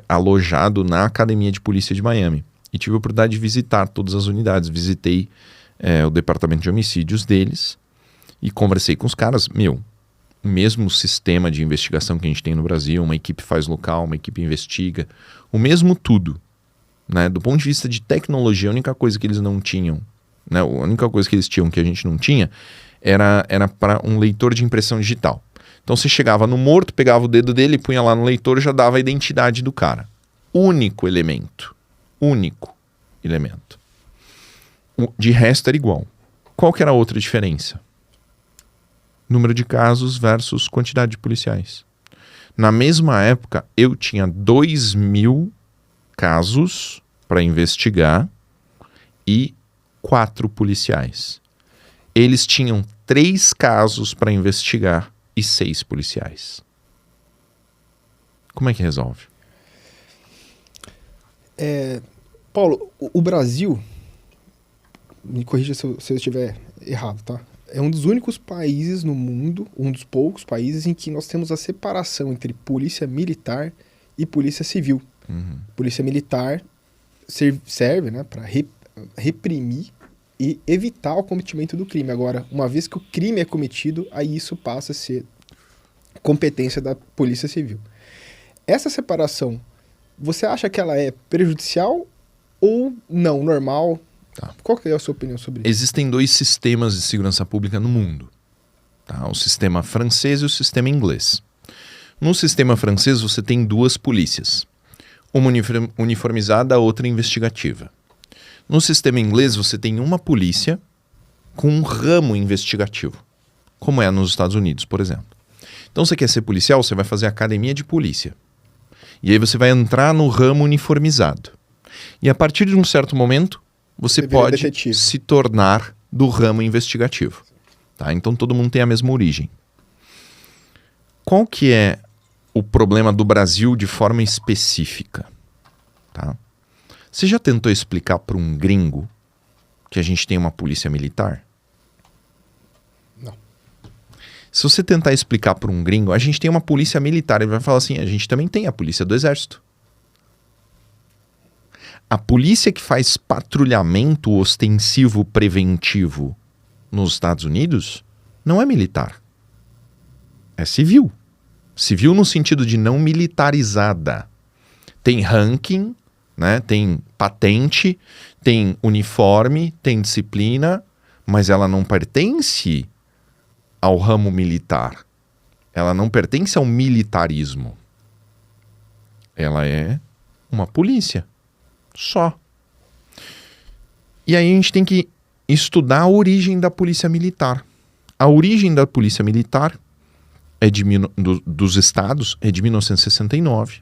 alojado na Academia de Polícia de Miami. E tive a oportunidade de visitar todas as unidades. Visitei o departamento de homicídios deles e conversei com os caras. O mesmo sistema de investigação que a gente tem no Brasil, uma equipe faz local, uma equipe investiga, o mesmo tudo. Né? Do ponto de vista de tecnologia, a única coisa que eles não tinham, né? A única coisa que eles tinham que a gente não tinha era para um leitor de impressão digital. Então você chegava no morto, pegava o dedo dele, punha lá no leitor e já dava a identidade do cara. Único elemento. De resto era igual. Qual que era a outra diferença? Número de casos versus quantidade de policiais. Na mesma época, eu tinha 2.000 casos para investigar e 4 policiais. Eles tinham 3 casos para investigar e 6 policiais. Como é que resolve?
Paulo, o Brasil, me corrija se eu estiver errado, tá? É um dos únicos países no mundo, um dos poucos países em que nós temos a separação entre polícia militar e polícia civil.
Uhum.
Polícia militar serve, né, para reprimir e evitar o cometimento do crime. Agora, uma vez que o crime é cometido, aí isso passa a ser competência da polícia civil. Essa separação, você acha que ela é prejudicial ou não, normal?
Tá.
Qual que é a sua opinião sobre isso?
Existem 2 sistemas de segurança pública no mundo. Tá? O sistema francês e o sistema inglês. No sistema francês você tem 2 polícias. Uma uniformizada, a outra investigativa. No sistema inglês você tem uma polícia com um ramo investigativo. Como é nos Estados Unidos, por exemplo. Então você quer ser policial, você vai fazer academia de polícia. E aí você vai entrar no ramo uniformizado. E a partir de um certo momento, você pode se tornar do ramo investigativo. Tá? Então todo mundo tem a mesma origem. Qual que é o problema do Brasil de forma específica? Tá? Você já tentou explicar para um gringo que a gente tem uma polícia militar?
Não.
Se você tentar explicar para um gringo, a gente tem uma polícia militar, ele vai falar assim, a gente também tem a polícia do exército. A polícia que faz patrulhamento ostensivo preventivo nos Estados Unidos não é militar. É civil. Civil no sentido de não militarizada. Tem ranking, né? Tem patente, tem uniforme, tem disciplina, mas ela não pertence ao ramo militar. Ela não pertence ao militarismo. Ela é uma polícia. Só. E aí a gente tem que estudar a origem da polícia militar. A origem da polícia militar dos estados é de 1969,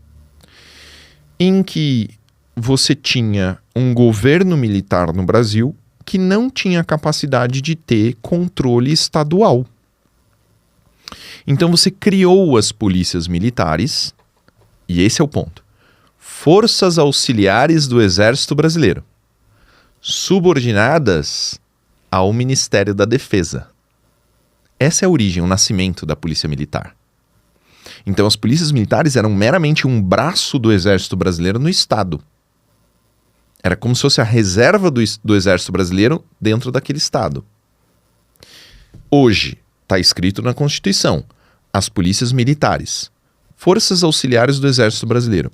em que você tinha um governo militar no Brasil que não tinha capacidade de ter controle estadual. Então você criou as polícias militares, e esse é o ponto. Forças Auxiliares do Exército Brasileiro, subordinadas ao Ministério da Defesa. Essa é a origem, o nascimento da Polícia Militar. Então as polícias militares eram meramente um braço do Exército Brasileiro no Estado. Era como se fosse a reserva do Exército Brasileiro dentro daquele Estado. Hoje, está escrito na Constituição, as polícias militares, Forças Auxiliares do Exército Brasileiro.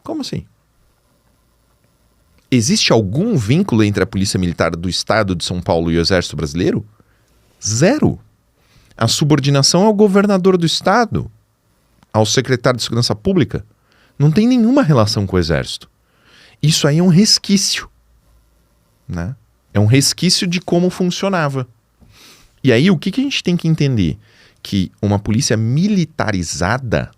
Como assim? Existe algum vínculo entre a Polícia Militar do Estado de São Paulo e o Exército Brasileiro? Zero. A subordinação ao governador do Estado, ao secretário de Segurança Pública, não tem nenhuma relação com o Exército. Isso aí é um resquício, né? É um resquício de como funcionava. E aí o que a gente tem que entender? Que uma polícia militarizada,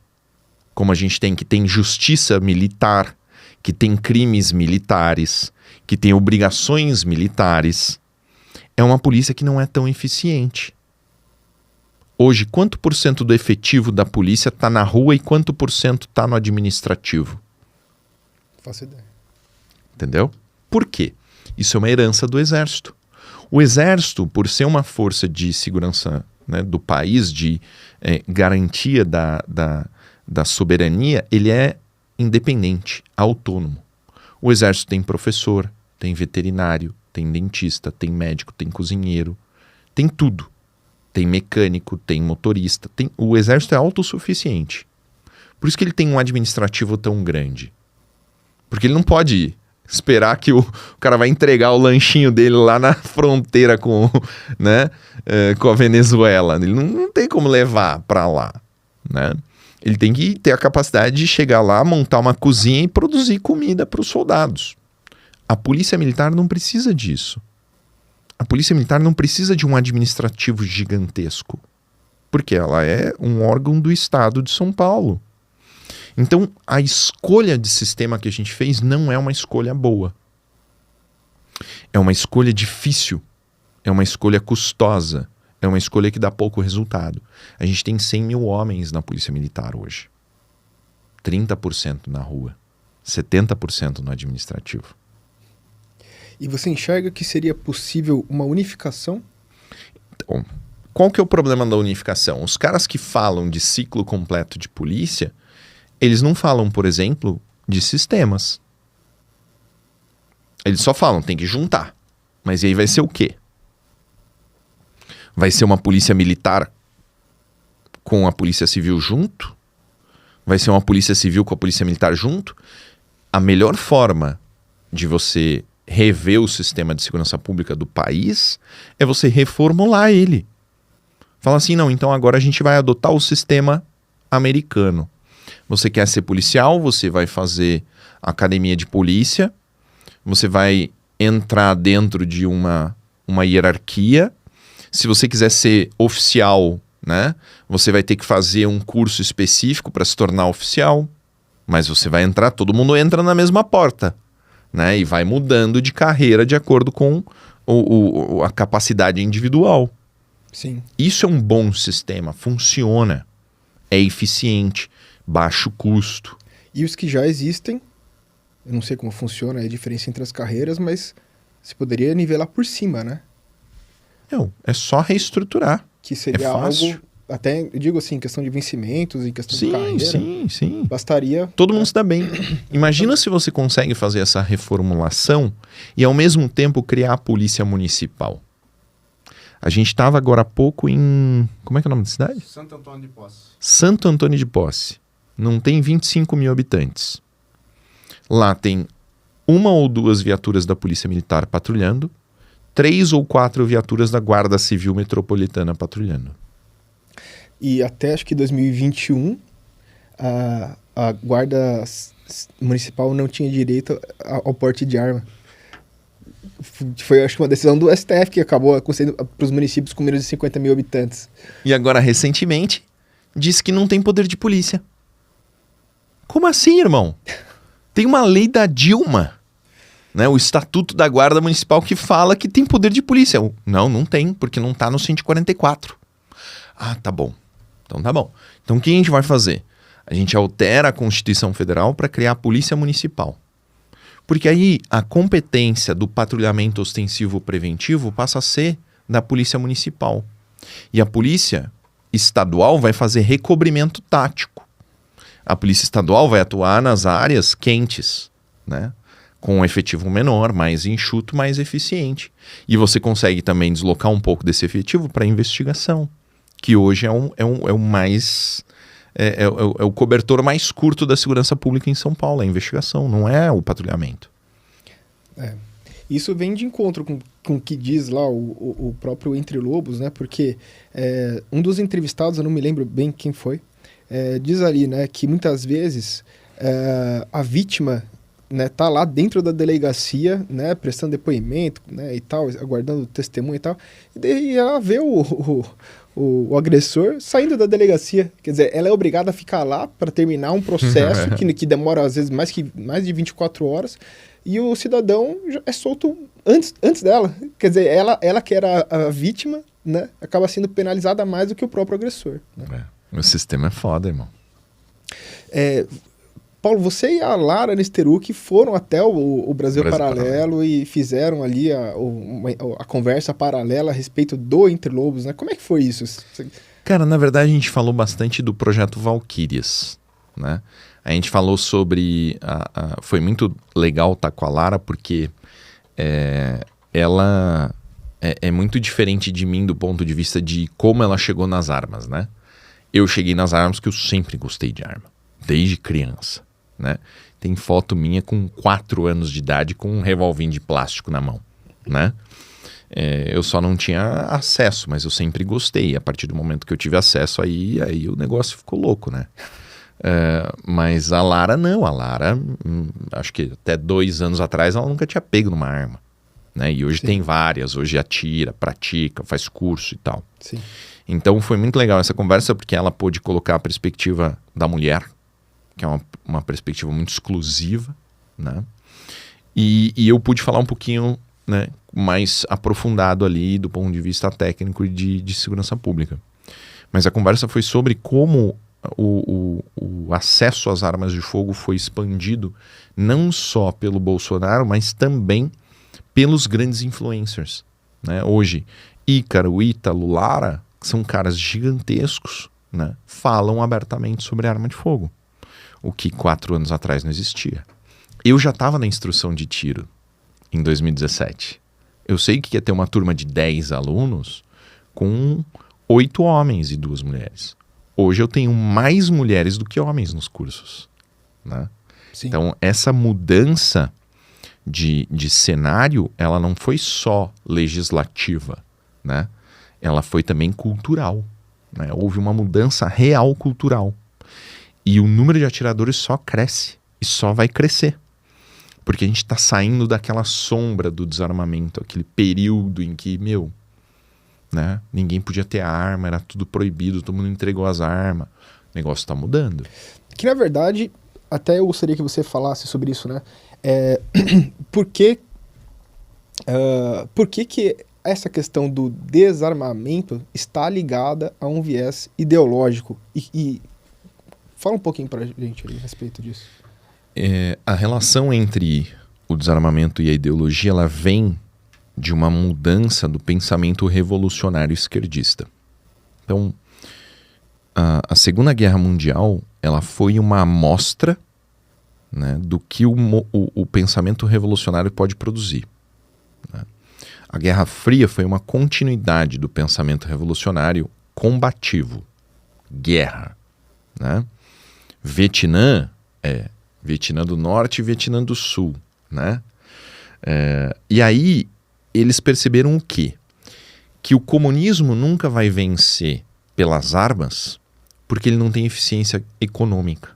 como a gente tem, que tem justiça militar, que tem crimes militares, que tem obrigações militares, é uma polícia que não é tão eficiente. Hoje, quanto por cento do efetivo da polícia está na rua e quanto por cento está no administrativo?
Faço ideia.
Entendeu? Por quê? Isso é uma herança do Exército. O Exército, por ser uma força de segurança, né, do país, de garantia da soberania, ele é independente, autônomo. O Exército tem professor, tem veterinário, tem dentista, tem médico, tem cozinheiro, tem tudo. Tem mecânico, tem motorista. O Exército é autossuficiente. Por isso que ele tem um administrativo tão grande. Porque ele não pode esperar que o cara vai entregar o lanchinho dele lá na fronteira com, né, com a Venezuela. Ele não tem como levar para lá, né? Ele tem que ter a capacidade de chegar lá, montar uma cozinha e produzir comida para os soldados. A polícia militar não precisa disso. A polícia militar não precisa de um administrativo gigantesco, porque ela é um órgão do Estado de São Paulo. Então, a escolha de sistema que a gente fez não é uma escolha boa. É uma escolha difícil. É uma escolha custosa. É uma escolha que dá pouco resultado. A gente tem 100 mil homens na Polícia Militar hoje. 30% na rua. 70% no administrativo.
E você enxerga que seria possível uma unificação?
Então, qual que é o problema da unificação? Os caras que falam de ciclo completo de polícia, eles não falam, por exemplo, de sistemas. Eles só falam, tem que juntar. Mas e aí vai ser o quê? Vai ser uma polícia militar com a polícia civil junto? Vai ser uma polícia civil com a polícia militar junto? A melhor forma de você rever o sistema de segurança pública do país é você reformular ele. Fala assim, não, então agora a gente vai adotar o sistema americano. Você quer ser policial, você vai fazer academia de polícia, você vai entrar dentro de uma hierarquia. Se você quiser ser oficial, né, você vai ter que fazer um curso específico para se tornar oficial, mas você vai entrar, todo mundo entra na mesma porta, né, e vai mudando de carreira de acordo com a capacidade individual.
Sim.
Isso é um bom sistema, funciona, é eficiente, baixo custo.
E os que já existem, eu não sei como funciona a diferença entre as carreiras, mas você poderia nivelar por cima, né?
Não, é só reestruturar.
Que seria algo, até eu digo assim, em questão de vencimentos, em questão de carreira.
Sim.
Bastaria...
Todo mundo se dá bem. Imagina se você consegue fazer essa reformulação e ao mesmo tempo criar a polícia municipal. A gente estava agora há pouco em... Como é que é o nome da cidade?
Santo Antônio de Posse.
Santo Antônio de Posse. Não tem 25 mil habitantes. Lá tem 1 ou 2 viaturas da Polícia Militar patrulhando, 3 ou 4 viaturas da Guarda Civil Metropolitana patrulhando.
E até acho que 2021, a Guarda Municipal não tinha direito ao porte de arma. Foi, acho que, uma decisão do STF que acabou concedendo para os municípios com menos de 50 mil habitantes.
E agora, recentemente, disse que não tem poder de polícia. Como assim, irmão? Tem uma lei da Dilma, né, o Estatuto da Guarda Municipal, que fala que tem poder de polícia. Não tem, porque não está no 144. Ah, tá bom. Então tá bom. Então o que a gente vai fazer? A gente altera a Constituição Federal para criar a Polícia Municipal. Porque aí a competência do patrulhamento ostensivo preventivo passa a ser da Polícia Municipal. E a Polícia Estadual vai fazer recobrimento tático. A Polícia Estadual vai atuar nas áreas quentes, né? Com um efetivo menor, mais enxuto, mais eficiente. E você consegue também deslocar um pouco desse efetivo para a investigação, que hoje é o cobertor mais curto da segurança pública em São Paulo, a investigação, não é o patrulhamento.
Isso vem de encontro com o que diz lá o próprio Entre Lobos, né? Porque um dos entrevistados, eu não me lembro bem quem foi, diz ali, né, que muitas vezes a vítima, né, tá lá dentro da delegacia, né, prestando depoimento, né, e tal, aguardando testemunho e tal, e daí ela vê o agressor saindo da delegacia. Quer dizer, ela é obrigada a ficar lá para terminar um processo que demora às vezes mais de 24 horas, e o cidadão é solto antes dela. Quer dizer, ela que era a vítima, né, acaba sendo penalizada mais do que o próprio agressor, né?
O sistema é foda, irmão.
Paulo, você e a Lara Nesteruk foram até o Brasil Paralelo e fizeram ali a conversa paralela a respeito do Interlobos, né? Como é que foi isso?
Cara, na verdade a gente falou bastante do projeto Valquírias, né? A gente falou sobre... foi muito legal estar com a Lara porque ela é muito diferente de mim do ponto de vista de como ela chegou nas armas, né? Eu cheguei nas armas porque eu sempre gostei de arma, desde criança, né? Tem foto minha com 4 anos de idade com um revolvinho de plástico na mão, né? Eu só não tinha acesso, mas eu sempre gostei. A partir do momento que eu tive acesso, aí o negócio ficou louco, né? Mas a Lara não. A Lara, acho que até 2 anos atrás, ela nunca tinha pego numa arma, né? E hoje tem várias. Hoje atira, pratica, faz curso e tal.
Sim.
Então foi muito legal essa conversa, porque ela pôde colocar a perspectiva da mulher, que é uma perspectiva muito exclusiva, né? E eu pude falar um pouquinho, né, mais aprofundado ali do ponto de vista técnico e de segurança pública. Mas a conversa foi sobre como o acesso às armas de fogo foi expandido não só pelo Bolsonaro, mas também pelos grandes influencers, né? Hoje, Ícaro, Ítalo, Lara, que são caras gigantescos, né, falam abertamente sobre arma de fogo, o que 4 anos atrás não existia. Eu já estava na instrução de tiro em 2017. Eu sei que ia ter uma turma de 10 alunos com 8 homens e 2 mulheres. Hoje eu tenho mais mulheres do que homens nos cursos, né?
Sim.
Então essa mudança de cenário, ela não foi só legislativa, né? Ela foi também cultural, né? Houve uma mudança real cultural. E o número de atiradores só cresce e só vai crescer. Porque a gente está saindo daquela sombra do desarmamento, aquele período em que, né, ninguém podia ter arma, era tudo proibido, todo mundo entregou as armas. O negócio está mudando.
Que, na verdade, até eu gostaria que você falasse sobre isso, né? Por que essa questão do desarmamento está ligada a um viés ideológico? E fala um pouquinho pra gente aí a respeito disso.
A relação entre o desarmamento e a ideologia, ela vem de uma mudança do pensamento revolucionário esquerdista. Então, a Segunda Guerra Mundial, ela foi uma amostra, né, do que o pensamento revolucionário pode produzir, né? A Guerra Fria foi uma continuidade do pensamento revolucionário combativo. Guerra, né? Vietnã Vietnã do Norte e Vietnã do Sul, né? E aí eles perceberam o quê? Que o comunismo nunca vai vencer pelas armas porque ele não tem eficiência econômica,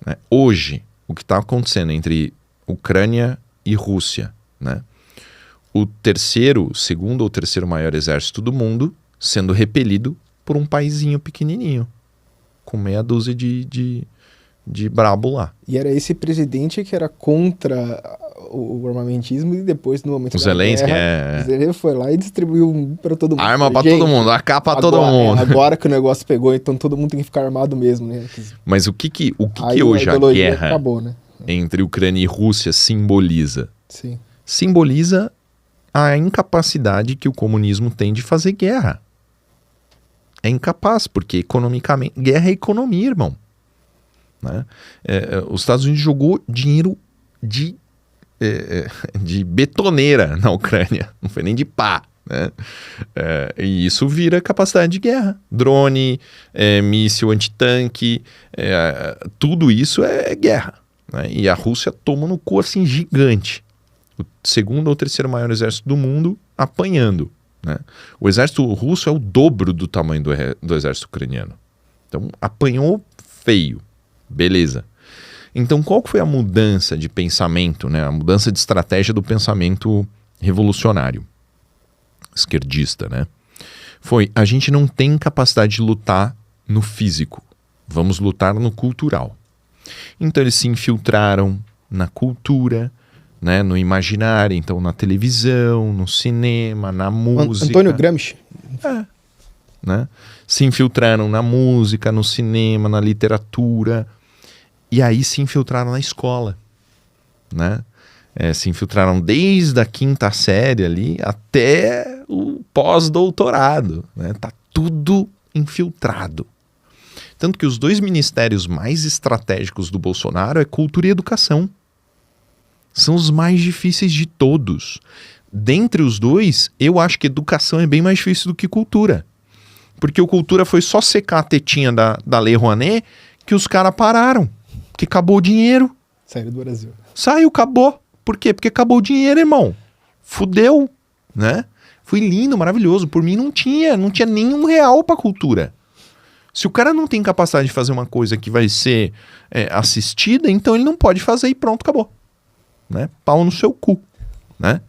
né? Hoje, o que está acontecendo entre Ucrânia e Rússia, né? O segundo ou terceiro maior exército do mundo sendo repelido por um paizinho pequenininho, com meia dúzia de brabo lá.
E era esse presidente que era contra o armamentismo e depois, no momento
da Zelensky,
guerra, Zelensky foi lá e distribuiu para todo mundo.
Arma para todo mundo, AK para todo mundo.
Agora que o negócio pegou, então todo mundo tem que ficar armado mesmo, né?
Mas o que hoje a guerra
acabou, né?
Entre Ucrânia e Rússia simboliza?
Sim.
Simboliza a incapacidade que o comunismo tem de fazer guerra. É incapaz, porque economicamente... Guerra é economia, irmão, né? Os Estados Unidos jogou dinheiro de betoneira na Ucrânia, não foi nem de pá, né? E isso vira capacidade de guerra. Drone, míssil antitanque, tudo isso é guerra, né? E a Rússia toma no cu assim gigante. O segundo ou terceiro maior exército do mundo apanhando, né? O exército russo é o dobro do tamanho do exército ucraniano. Então apanhou feio. Beleza. Então qual foi a mudança de pensamento, né? A mudança de estratégia do pensamento revolucionário esquerdista, né? Foi: a gente não tem capacidade de lutar no físico, vamos lutar no cultural. Então eles se infiltraram na cultura, né, no imaginário, então na televisão, no cinema, na música.
Antônio Gramsci.
Né? Se infiltraram na música, no cinema, na literatura. E aí se infiltraram na escola, né? Se infiltraram desde a 5ª série ali até o pós-doutorado, né? Tá tudo infiltrado. Tanto que os 2 ministérios mais estratégicos do Bolsonaro é cultura e educação. São os mais difíceis de todos. Dentre os 2, eu acho que educação é bem mais difícil do que cultura. Porque o cultura foi só secar a tetinha da Lei Rouanet que os caras pararam. Porque acabou o dinheiro.
Saiu do Brasil.
Saiu, acabou. Por quê? Porque acabou o dinheiro, irmão. Fudeu, né? Foi lindo, maravilhoso. Por mim não tinha nenhum real pra cultura. Se o cara não tem capacidade de fazer uma coisa que vai ser assistida, então ele não pode fazer e pronto, acabou. Né? Pau no seu cu. Né?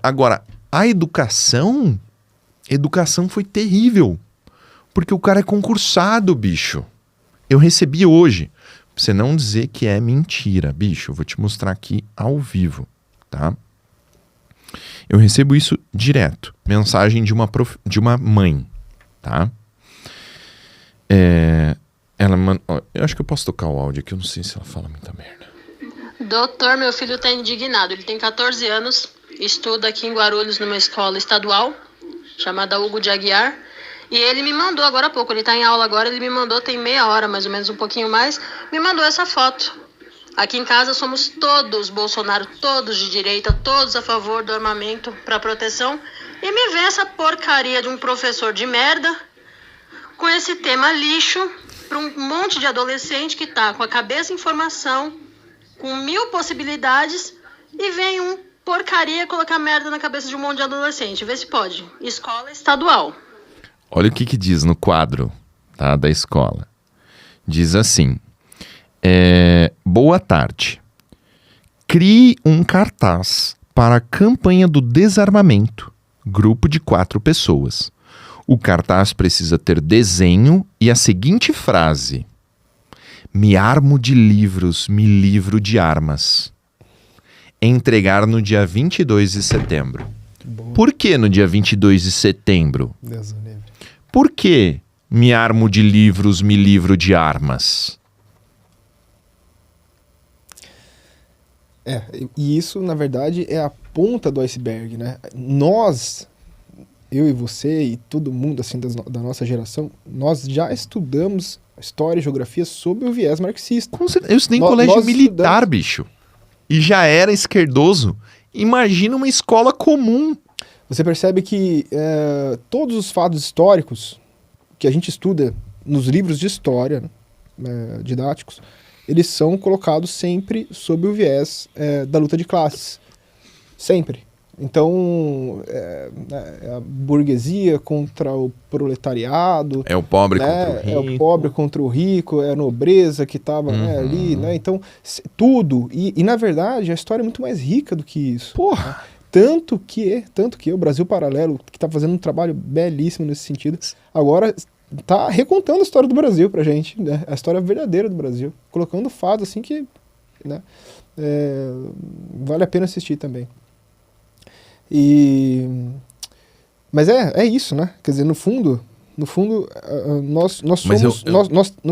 Agora, a educação foi terrível. Porque o cara é concursado, bicho. Eu recebi hoje. Pra você não dizer que é mentira, bicho. Eu vou te mostrar aqui ao vivo, tá? Eu recebo isso direto. Mensagem de uma mãe, tá? Eu acho que eu posso tocar o áudio aqui. Eu não sei se ela fala muita merda.
Doutor, meu filho tá indignado. Ele tem 14 anos, estuda aqui em Guarulhos numa escola estadual chamada Hugo de Aguiar. E ele me mandou agora há pouco, ele tá em aula agora, ele me mandou tem meia hora, mais ou menos um pouquinho mais, me mandou essa foto. Aqui em casa somos todos Bolsonaro, todos de direita, todos a favor do armamento para proteção. E me vê essa porcaria de um professor de merda com esse tema lixo para um monte de adolescente que tá com a cabeça em formação, com 1000 possibilidades, e vem um porcaria colocar merda na cabeça de um monte de adolescente. Vê se pode. Escola estadual.
Olha o que diz no quadro, tá, da escola. Diz assim: boa tarde. Crie um cartaz para a campanha do desarmamento. Grupo de 4 pessoas. O cartaz precisa ter desenho e a seguinte frase: me armo de livros, me livro de armas. Entregar no dia 22 de setembro.
Boa.
Por que no dia 22 de setembro?
Deus me livre.
Por que me armo de livros, me livro de armas?
E isso, na verdade, é a ponta do iceberg, né? Nós, eu e você e todo mundo assim da nossa geração, nós já estudamos história e geografia sob o viés marxista.
Eu estudei em colégio militar, bicho. E já era esquerdoso. Imagina uma escola comum.
Você percebe que todos os fatos históricos que a gente estuda nos livros de história, né, didáticos, eles são colocados sempre sob o viés da luta de classes. Sempre. Então, a burguesia contra o proletariado.
É o pobre
né?
contra o rico.
É o pobre contra o rico, é a nobreza que estava ali, né? Então, tudo. E, na verdade, a história é muito mais rica do que isso.
Porra!
Né? Tanto que o Brasil Paralelo, que está fazendo um trabalho belíssimo nesse sentido, agora está recontando a história do Brasil pra gente, né? A história verdadeira do Brasil. Colocando fatos assim que, né? Vale a pena assistir também. Mas é isso, né? Quer dizer, no fundo nós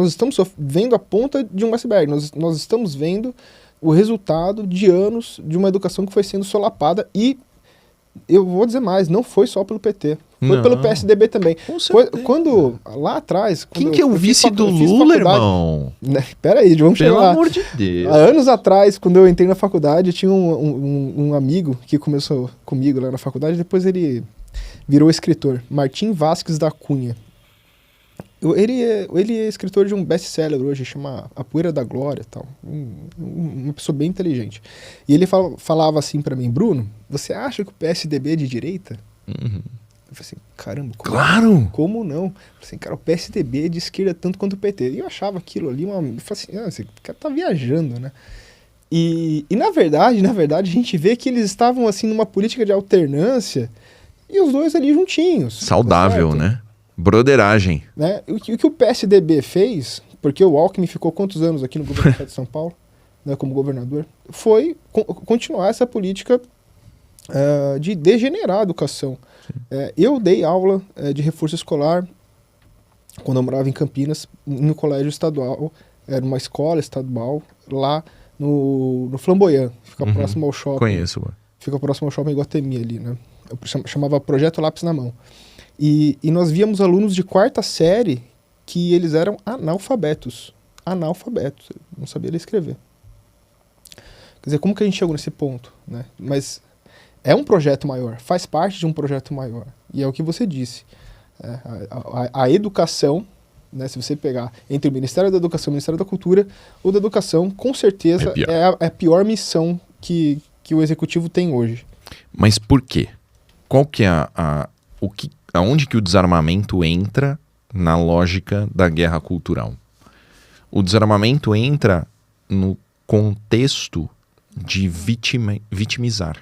estamos vendo a ponta de um iceberg. Nós estamos vendo o resultado de anos de uma educação que foi sendo solapada e, eu vou dizer mais, não foi só pelo PT. Foi pelo PSDB também. Quando, lá atrás...
Quem que é o vice do Lula, irmão?
Né? Peraí, vamos chegar lá.
Pelo amor de Deus.
Há anos atrás, quando eu entrei na faculdade, tinha um amigo que começou comigo lá na faculdade, depois ele virou escritor, Martim Vasques da Cunha. Ele é escritor de um best-seller hoje, chama A Poeira da Glória e tal. Uma pessoa bem inteligente. E ele falava assim pra mim: Bruno, você acha que o PSDB é de direita?
Uhum.
Eu falei assim, caramba, como não? Eu falei assim, cara, o PSDB é de esquerda tanto quanto o PT. E eu achava aquilo ali, eu falei assim, esse cara tá viajando, né? E na verdade, a gente vê que eles estavam assim numa política de alternância e os dois ali juntinhos.
Saudável,
tá,
né? Broderagem.
Né? O que o PSDB fez, porque o Alckmin ficou quantos anos aqui no governo do estado de São Paulo, né, como governador, foi continuar essa política de degenerar a educação. Eu dei aula de reforço escolar quando eu morava em Campinas, no colégio estadual, era uma escola estadual lá no Flamboyant, fica próximo ao shopping.
Conheço, mano.
Fica próximo ao shopping Iguatemi ali, né? Eu chamava Projeto Lápis na Mão. E nós víamos alunos de 4ª série que eles eram analfabetos. Analfabetos. Não sabia ler e escrever. Quer dizer, como que a gente chegou nesse ponto, né? Mas é um projeto maior, faz parte de um projeto maior. E é o que você disse. A educação, né, se você pegar entre o Ministério da Educação e o Ministério da Cultura, o da Educação, com certeza, é a pior missão que o Executivo tem hoje.
Mas por quê? Qual que é aonde que o desarmamento entra na lógica da guerra cultural? O desarmamento entra no contexto de vitimizar,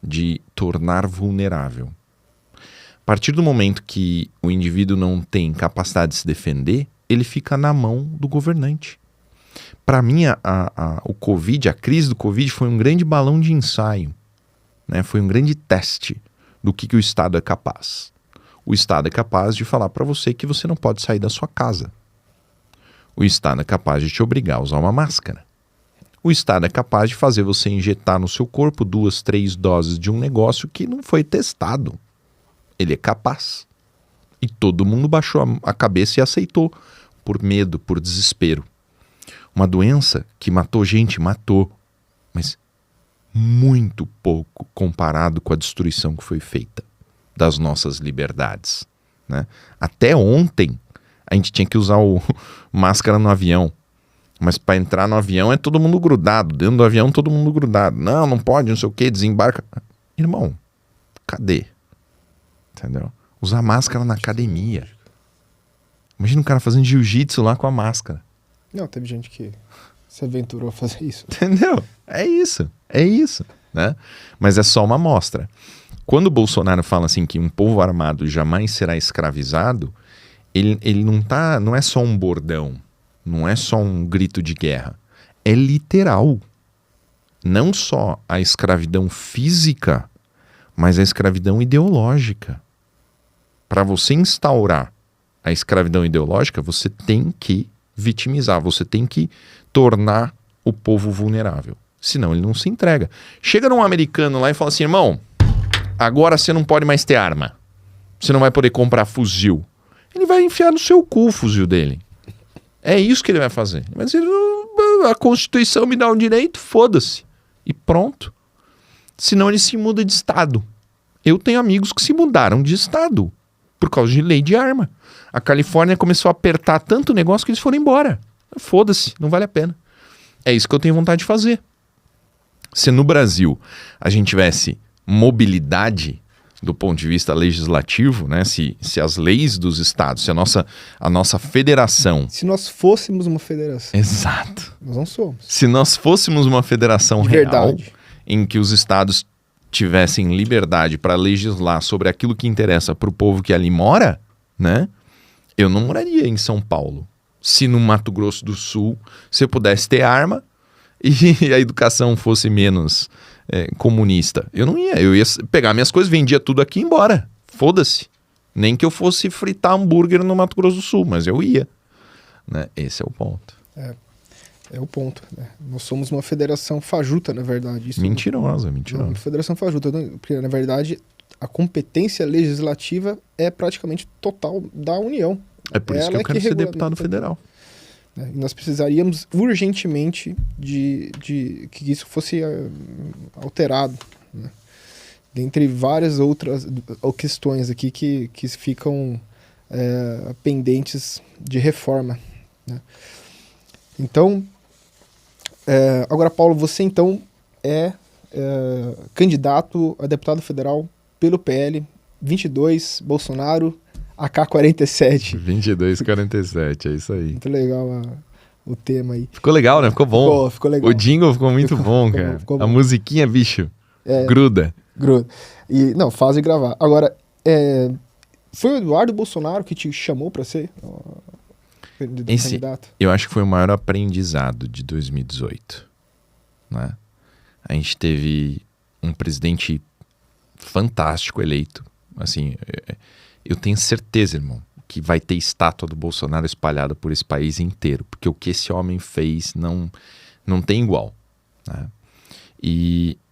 de tornar vulnerável. A partir do momento que o indivíduo não tem capacidade de se defender, ele fica na mão do governante. Para mim, o Covid, a crise do Covid foi um grande balão de ensaio, né? Foi um grande teste do que o Estado é capaz. O Estado é capaz de falar para você que você não pode sair da sua casa. O Estado é capaz de te obrigar a usar uma máscara. O Estado é capaz de fazer você injetar no seu corpo 2, 3 doses de um negócio que não foi testado. Ele é capaz. E todo mundo baixou a cabeça e aceitou, por medo, por desespero. Uma doença que matou gente, matou, mas muito pouco comparado com a destruição que foi feita das nossas liberdades, né? Até ontem a gente tinha que usar máscara no avião, mas para entrar no avião é todo mundo grudado, dentro do avião todo mundo grudado. Não pode, não sei o que, desembarca. Irmão, cadê? Entendeu? Usar máscara na academia. Imagina um cara fazendo jiu-jitsu lá com a máscara.
Não, teve gente que se aventurou a fazer isso.
Entendeu? É isso, né? Mas é só uma amostra. Quando o Bolsonaro fala assim que um povo armado jamais será escravizado, ele não é só um bordão, não é só um grito de guerra, é literal. Não só a escravidão física, mas a escravidão ideológica. Para você instaurar a escravidão ideológica, você tem que vitimizar, você tem que tornar o povo vulnerável. Senão ele não se entrega. Chega num americano lá e fala assim, irmão, agora você não pode mais ter arma. Você não vai poder comprar fuzil. Ele vai enfiar no seu cu o fuzil dele. É isso que ele vai fazer. Ele vai dizer, a Constituição me dá o direito, foda-se. E pronto. Senão ele se muda de estado. Eu tenho amigos que se mudaram de estado por causa de lei de arma. A Califórnia começou a apertar tanto o negócio que eles foram embora. Foda-se, não vale a pena. É isso que eu tenho vontade de fazer. Se no Brasil a gente tivesse mobilidade do ponto de vista legislativo, né? Se as leis dos estados, se a nossa federação...
Se nós fôssemos uma federação.
Exato.
Nós não somos.
Se nós fôssemos uma federação
de
real,
verdade,
em que os estados tivessem liberdade para legislar sobre aquilo que interessa para o povo que ali mora, né? Eu não moraria em São Paulo. Se no Mato Grosso do Sul você pudesse ter arma e a educação fosse menos comunista. Eu ia pegar minhas coisas, vendia tudo aqui e ir embora. Foda-se. Nem que eu fosse fritar hambúrguer no Mato Grosso do Sul, mas eu ia. Né? Esse é o ponto.
É o ponto. Né? Nós somos uma federação fajuta, na verdade. Isso
mentirosa.
Uma federação fajuta, porque na verdade a competência legislativa é praticamente total da União.
É por isso que eu quero ser deputado federal.
E nós precisaríamos urgentemente de que isso fosse alterado. Né? Dentre várias outras questões aqui que ficam pendentes de reforma. Né? Então, agora, Paulo, você então é candidato a deputado federal pelo PL 22, Bolsonaro, AK-47.
2247, é isso aí.
Muito legal o tema aí.
Ficou legal, né? Ficou bom.
Ficou legal.
O jingle ficou muito bom, cara.
Ficou bom.
A musiquinha, bicho, gruda.
E, não, faz de gravar. Agora, foi o Eduardo Bolsonaro que te chamou para ser candidato?
Eu acho que foi o maior aprendizado de 2018. Né? A gente teve um presidente fantástico eleito. Assim, eu tenho certeza, irmão, que vai ter estátua do Bolsonaro espalhada por esse país inteiro, porque o que esse homem fez não tem igual, né?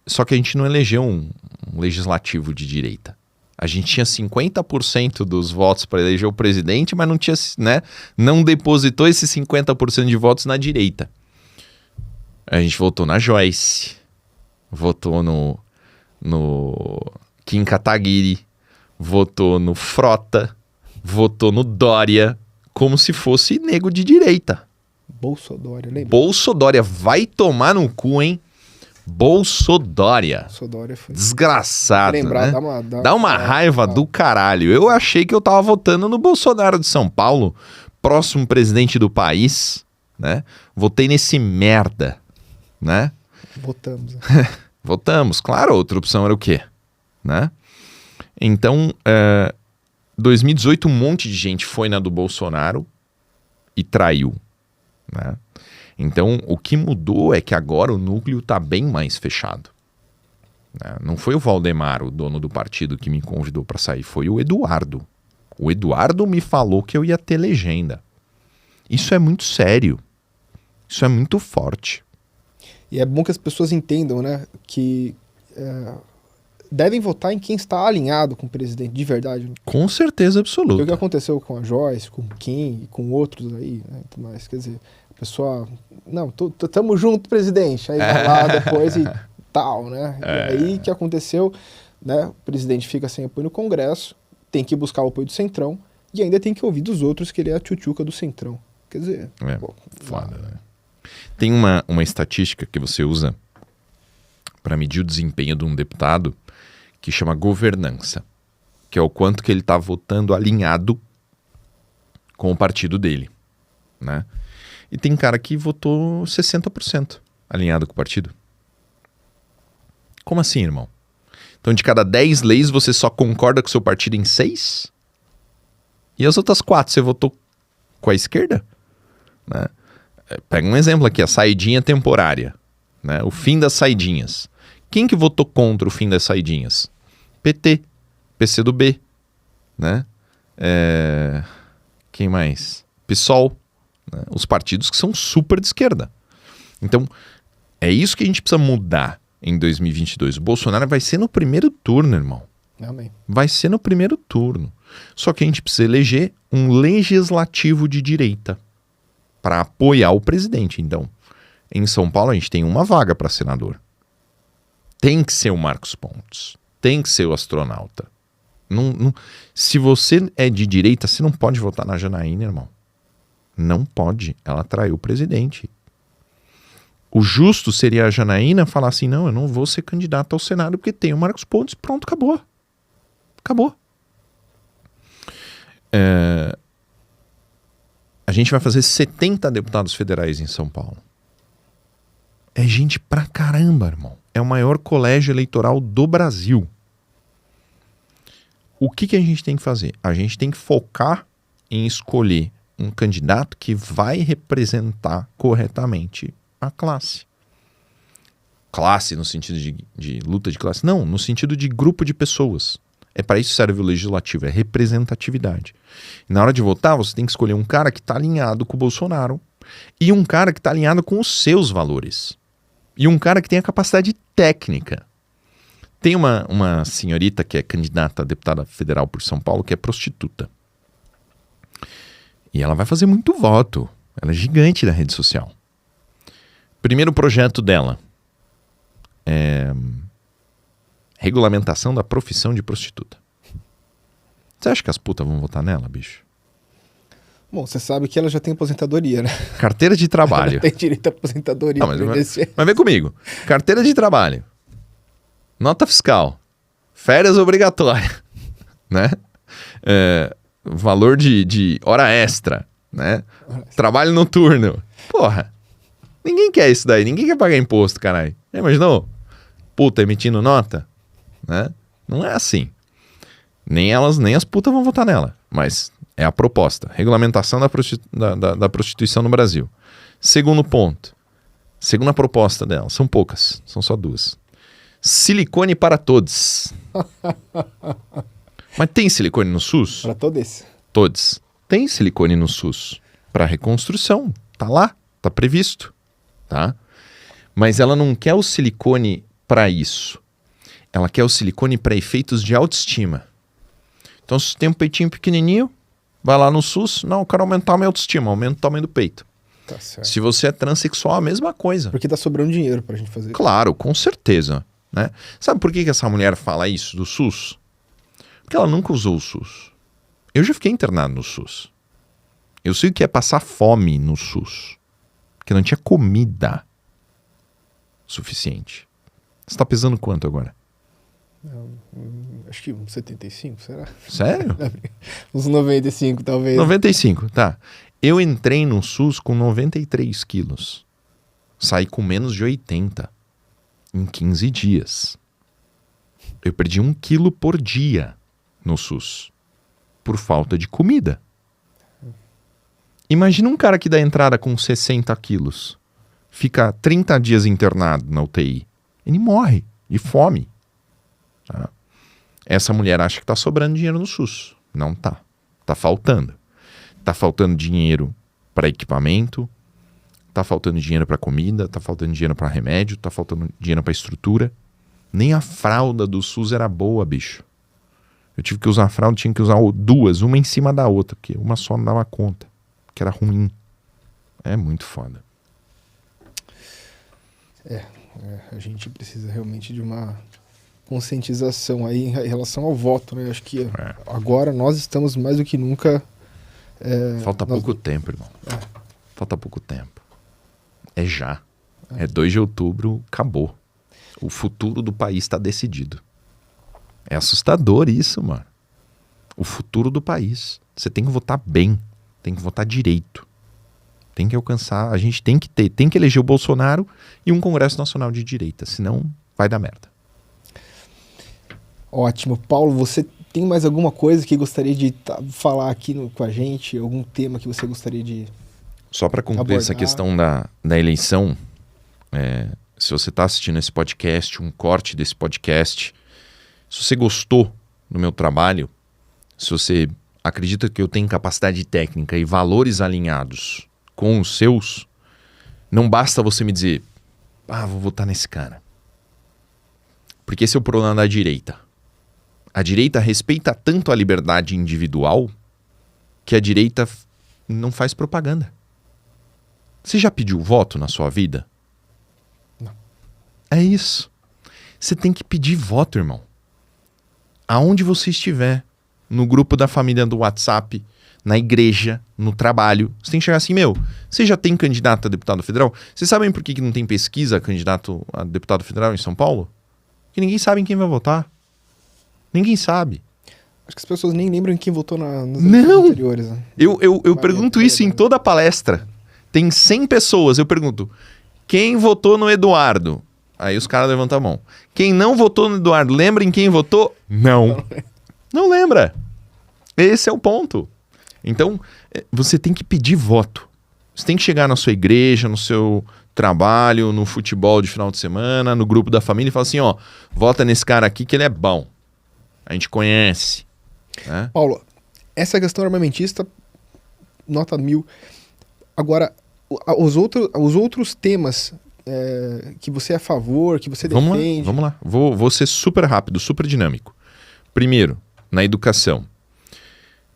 Só que a gente não elegeu um legislativo de direita. A gente tinha 50% dos votos para eleger o presidente, mas não tinha, né, não depositou esses 50% de votos na direita. A gente votou na Joyce, votou no Kim Kataguiri, votou no Frota, votou no Dória, como se fosse nego de direita.
Bolsodória, lembra?
Bolsodória, vai tomar no cu, hein? Bolsodória.
Bolsodória foi.
Desgraçado,
Lembrar,
né? Dá uma raiva do caralho. Eu achei que eu tava votando no Bolsonaro de São Paulo, próximo presidente do país, né? Votei nesse merda, né?
Votamos.
Votamos, claro, outra opção era o quê? Né? Então, 2018 um monte de gente foi na do Bolsonaro e traiu, né? Então, o que mudou é que agora o núcleo está bem mais fechado, né? Não foi o Valdemar, o dono do partido, que me convidou para sair, foi o Eduardo. O Eduardo me falou que eu ia ter legenda. Isso é muito sério. Isso é muito forte.
E é bom que as pessoas entendam, né, que devem votar em quem está alinhado com o presidente, de verdade.
Com certeza absoluta.
Porque o que aconteceu com a Joyce, com o Kim e com outros aí, né, tudo mais, quer dizer, a pessoa, não, tamo junto, presidente, aí vai lá depois e tal, né? E aí o que aconteceu, né, o presidente fica sem apoio no Congresso, tem que buscar o apoio do Centrão e ainda tem que ouvir dos outros que ele é a tchutchuca do Centrão. Quer dizer,
foda, né? Tem uma estatística que você usa para medir o desempenho de um deputado que chama governança, que é o quanto que ele está votando alinhado com o partido dele, né? E tem cara que votou 60% alinhado com o partido. Como assim, irmão? Então de cada 10 leis você só concorda com o seu partido em 6? E as outras 4 você votou com a esquerda? Né? Pega um exemplo aqui, a saidinha temporária, né? O fim das saidinhas. Quem que votou contra o fim das saidinhas? PT, PCdoB, né? Quem mais? PSOL, né? Os partidos que são super de esquerda. Então, é isso que a gente precisa mudar em 2022. O Bolsonaro vai ser no primeiro turno, irmão.
Amém.
Vai ser no primeiro turno. Só que a gente precisa eleger um legislativo de direita para apoiar o presidente. Então, em São Paulo a gente tem uma vaga para senador. Tem que ser o Marcos Pontes. Tem que ser o astronauta. Se você é de direita, você não pode votar na Janaína, irmão. Não pode. Ela traiu o presidente. O justo seria a Janaína falar assim, não, eu não vou ser candidata ao Senado porque tem o Marcos Pontes. Pronto, acabou. Acabou. A gente vai fazer 70 deputados federais em São Paulo. É gente pra caramba, irmão. É o maior colégio eleitoral do Brasil. O que a gente tem que fazer? A gente tem que focar em escolher um candidato que vai representar corretamente a classe. Classe no sentido de luta de classe? Não, no sentido de grupo de pessoas. É para isso que serve o legislativo, é representatividade. E na hora de votar, você tem que escolher um cara que está alinhado com o Bolsonaro e um cara que está alinhado com os seus valores. E um cara que tem a capacidade técnica. Tem uma senhorita que é candidata a deputada federal por São Paulo que é prostituta. E ela vai fazer muito voto. Ela é gigante na rede social. Primeiro projeto dela é regulamentação da profissão de prostituta. Você acha que as putas vão votar nela, bicho?
Bom, você sabe que ela já tem aposentadoria, né?
Carteira de trabalho.
Ela tem direito à aposentadoria.
Não, mas vem comigo. Carteira de trabalho. Nota fiscal. Férias obrigatórias. Né? Valor de hora extra. Né? Trabalho noturno. Porra. Ninguém quer isso daí. Ninguém quer pagar imposto, caralho. Já imaginou? Puta emitindo nota? Né? Não é assim. Nem elas, nem as putas vão votar nela. Mas é a proposta. Regulamentação da prostituição no Brasil. Segundo ponto. Segunda proposta dela. São poucas. São só 2. Silicone para todos. Mas tem silicone no SUS?
Para todos.
Todos. tem silicone no SUS para reconstrução, tá lá, tá previsto, tá? Mas ela não quer o silicone para isso. Ela quer o silicone para efeitos de autoestima. Então, se você tem um peitinho pequenininho, vai lá no SUS, não, eu quero aumentar a minha autoestima, aumenta o tamanho do peito.
Tá certo.
Se você é transexual, a mesma coisa.
Porque tá sobrando dinheiro pra gente fazer isso.
Claro, com certeza, né? Sabe por que essa mulher fala isso do SUS? Porque ela nunca usou o SUS. Eu já fiquei internado no SUS. Eu sei o que é passar fome no SUS. Porque não tinha comida suficiente. Você tá pesando quanto agora?
Acho que uns 75, será?
Sério?
Uns 95, talvez.
95, tá. Eu entrei no SUS com 93 quilos. Saí com menos de 80 em 15 dias. Eu perdi 1 quilo por dia no SUS. Por falta de comida. Imagina um cara que dá entrada com 60 quilos. Fica 30 dias internado na UTI. Ele morre de fome. Tá? Essa mulher acha que tá sobrando dinheiro no SUS. Não tá. Tá faltando. Tá faltando dinheiro para equipamento, tá faltando dinheiro para comida, tá faltando dinheiro para remédio, tá faltando dinheiro para estrutura. Nem a fralda do SUS era boa, bicho. Eu tive que usar a fralda, tinha que usar duas, uma em cima da outra, porque uma só não dava conta, que era ruim. É muito foda.
A gente precisa realmente de uma conscientização aí em relação ao voto, né? Eu acho que agora nós estamos mais do que nunca...
Falta pouco tempo, irmão. Falta pouco tempo. É já. É 2 de outubro, acabou. O futuro do país está decidido. É assustador isso, mano. O futuro do país. Você tem que votar bem. Tem que votar direito. Tem que alcançar... A gente tem que eleger o Bolsonaro e um Congresso Nacional de direita. Senão vai dar merda.
Ótimo. Paulo, você tem mais alguma coisa que gostaria de falar aqui com a gente? Algum tema que você gostaria de
Só para concluir essa questão da eleição, se você está assistindo esse podcast, um corte desse podcast, se você gostou do meu trabalho, se você acredita que eu tenho capacidade técnica e valores alinhados com os seus, não basta você me dizer, vou votar nesse cara. Porque esse é o problema da direita. A direita respeita tanto a liberdade individual que a direita não faz propaganda. Você já pediu voto na sua vida?
Não.
É isso. Você tem que pedir voto, irmão. Aonde você estiver, no grupo da família do WhatsApp, na igreja, no trabalho, você tem que chegar assim, você já tem candidato a deputado federal? Vocês sabem por que não tem pesquisa candidato a deputado federal em São Paulo? Porque ninguém sabe em quem vai votar. Ninguém sabe.
Acho que as pessoas nem lembram quem votou nos eleições anteriores. Né?
Eu pergunto isso em toda palestra. Tem 100 pessoas, eu pergunto, quem votou no Eduardo? Aí os caras levantam a mão. Quem não votou no Eduardo, lembra em quem votou? Não. Não lembra. Esse é o ponto. Então, você tem que pedir voto. Você tem que chegar na sua igreja, no seu trabalho, no futebol de final de semana, no grupo da família e falar assim, vota nesse cara aqui que ele é bom. A gente conhece. Né?
Paulo, essa questão armamentista, nota 1000. Agora, os outros temas que você é a favor, que você defende...
Vamos lá. Vou ser super rápido, super dinâmico. Primeiro, na educação.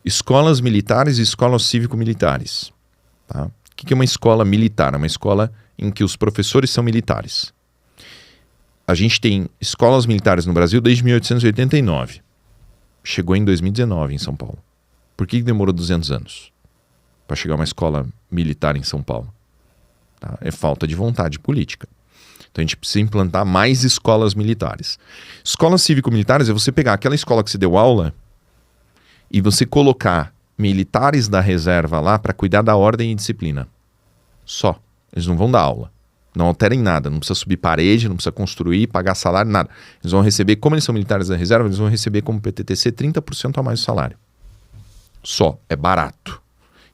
Escolas militares e escolas cívico-militares. Tá? O que é uma escola militar? É uma escola em que os professores são militares. A gente tem escolas militares no Brasil desde 1889. Chegou em 2019 em São Paulo. Por que demorou 200 anos para chegar uma escola militar em São Paulo? Tá? É falta de vontade política. Então a gente precisa implantar mais escolas militares. Escolas cívico-militares é você pegar aquela escola que você deu aula e você colocar militares da reserva lá para cuidar da ordem e disciplina. Só. Eles não vão dar aula. Não alterem nada, não precisa subir parede, não precisa construir, pagar salário, nada. Eles vão receber, como eles são militares da reserva, eles vão receber como PTTC 30% a mais do salário. Só, é barato.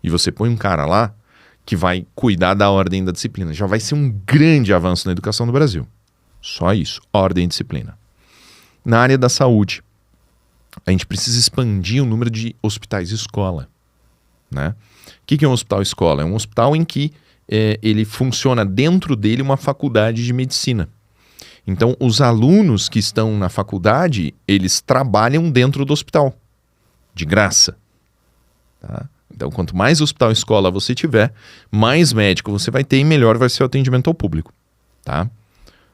E você põe um cara lá que vai cuidar da ordem e da disciplina. Já vai ser um grande avanço na educação do Brasil. Só isso, ordem e disciplina. Na área da saúde, a gente precisa expandir o número de hospitais de escola. né? O que é um hospital-escola? É um hospital em que ele funciona dentro dele uma faculdade de medicina. Então, os alunos que estão na faculdade, eles trabalham dentro do hospital, de graça. Tá? Então, quanto mais hospital-escola você tiver, mais médico você vai ter e melhor vai ser o atendimento ao público. Tá?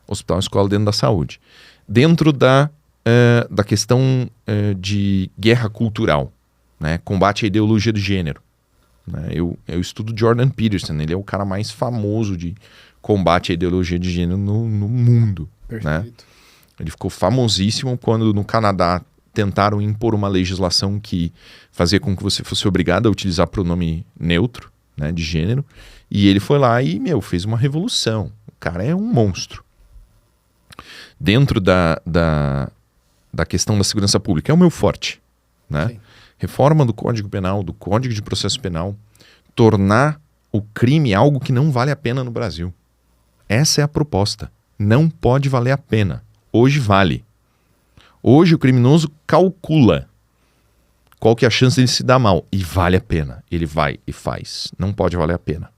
Hospital-escola dentro da saúde. Dentro da questão de guerra cultural, né? Combate à ideologia de gênero. Né? Eu estudo Jordan Peterson, ele é o cara mais famoso de combate à ideologia de gênero no mundo.
Perfeito.
Né? Ele ficou famosíssimo quando no Canadá tentaram impor uma legislação que fazia com que você fosse obrigado a utilizar pronome neutro, né, de gênero, e ele foi lá e, fez uma revolução. O cara é um monstro. Dentro da questão da segurança pública, é o meu forte. Né? Reforma do Código Penal, do Código de Processo Penal, tornar o crime algo que não vale a pena no Brasil. Essa é a proposta. Não pode valer a pena. Hoje vale. Hoje o criminoso calcula qual que é a chance dele se dar mal. E vale a pena. Ele vai e faz. Não pode valer a pena.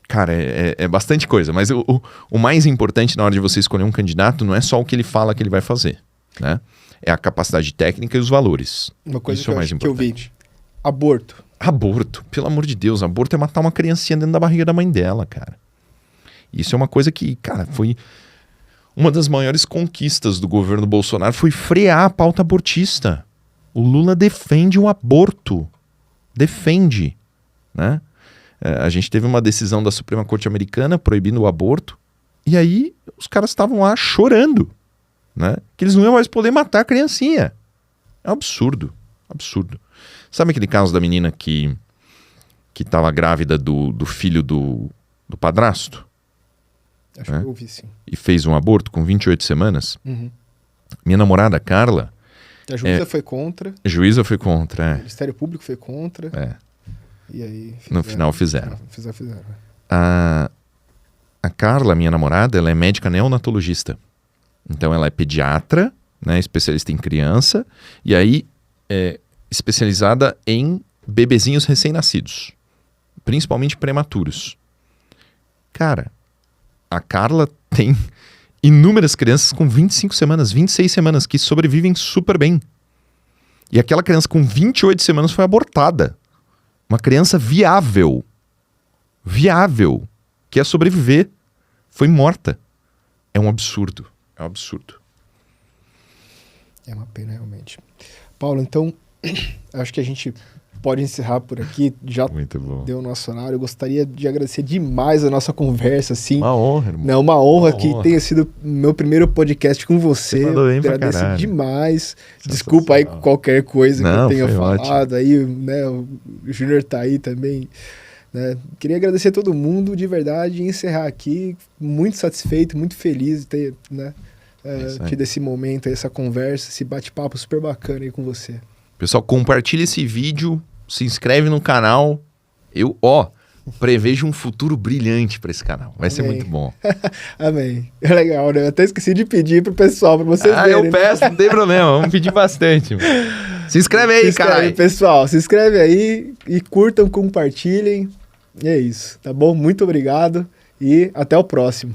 Cara, é bastante coisa. Mas o mais importante na hora de você escolher um candidato não é só o que ele fala que ele vai fazer. Né? É a capacidade técnica e os valores.
Uma coisa
Isso é o mais importante.
Que eu vi. Aborto.
Aborto. Pelo amor de Deus. Aborto é matar uma criancinha dentro da barriga da mãe dela, cara. Isso é uma coisa que, cara, foi uma das maiores conquistas do governo Bolsonaro, foi frear a pauta abortista. O Lula defende o aborto. Defende. Né? A gente teve uma decisão da Suprema Corte Americana proibindo o aborto, e aí os caras estavam lá chorando, né? Que eles não iam mais poder matar a criancinha. É um absurdo. Absurdo. Sabe aquele caso da menina que estava grávida do filho do padrasto?
Acho que eu ouvi, sim.
E fez um aborto com 28 semanas.
Uhum.
Minha namorada, Carla...
A juíza foi contra.
A juíza foi contra,
O Ministério Público foi contra. E aí...
No final fizeram.
Fizeram.
A Carla, minha namorada, ela é médica neonatologista. Então ela é pediatra, né, especialista em criança, e aí especializada em bebezinhos recém-nascidos. Principalmente prematuros. Cara... A Carla tem inúmeras crianças com 25 semanas, 26 semanas, que sobrevivem super bem. E aquela criança com 28 semanas foi abortada. Uma criança viável. Viável. Que ia sobreviver. Foi morta. É um absurdo. É um absurdo.
É uma pena, realmente. Paulo, então, acho que a gente pode encerrar por aqui. Já
Muito bom.
Deu o nosso horário. Eu gostaria de agradecer demais a nossa conversa, assim.
Uma honra, irmão.
Não, uma honra que tenha sido meu primeiro podcast com você.
mandou bem pra
agradeço
caralho.
demais. Desculpa aí qualquer coisa que eu tenha falado.
Ótimo.
Aí, né, o Júnior tá aí também. Né? Queria agradecer a todo mundo, de verdade, e encerrar aqui muito satisfeito, muito feliz de ter, né, tido esse momento, essa conversa, esse bate-papo super bacana aí com você.
Pessoal, compartilha esse vídeo, se inscreve no canal. Eu, prevejo um futuro brilhante para esse canal. Vai ser muito bom.
Amém. É legal, né? Eu até esqueci de pedir pro pessoal, para vocês verem.
Eu peço, não tem problema. Vamos pedir bastante. Mano. Se inscreve aí, cara.
Pessoal, se inscreve aí e curtam, compartilhem. E é isso, tá bom? Muito obrigado e até o próximo.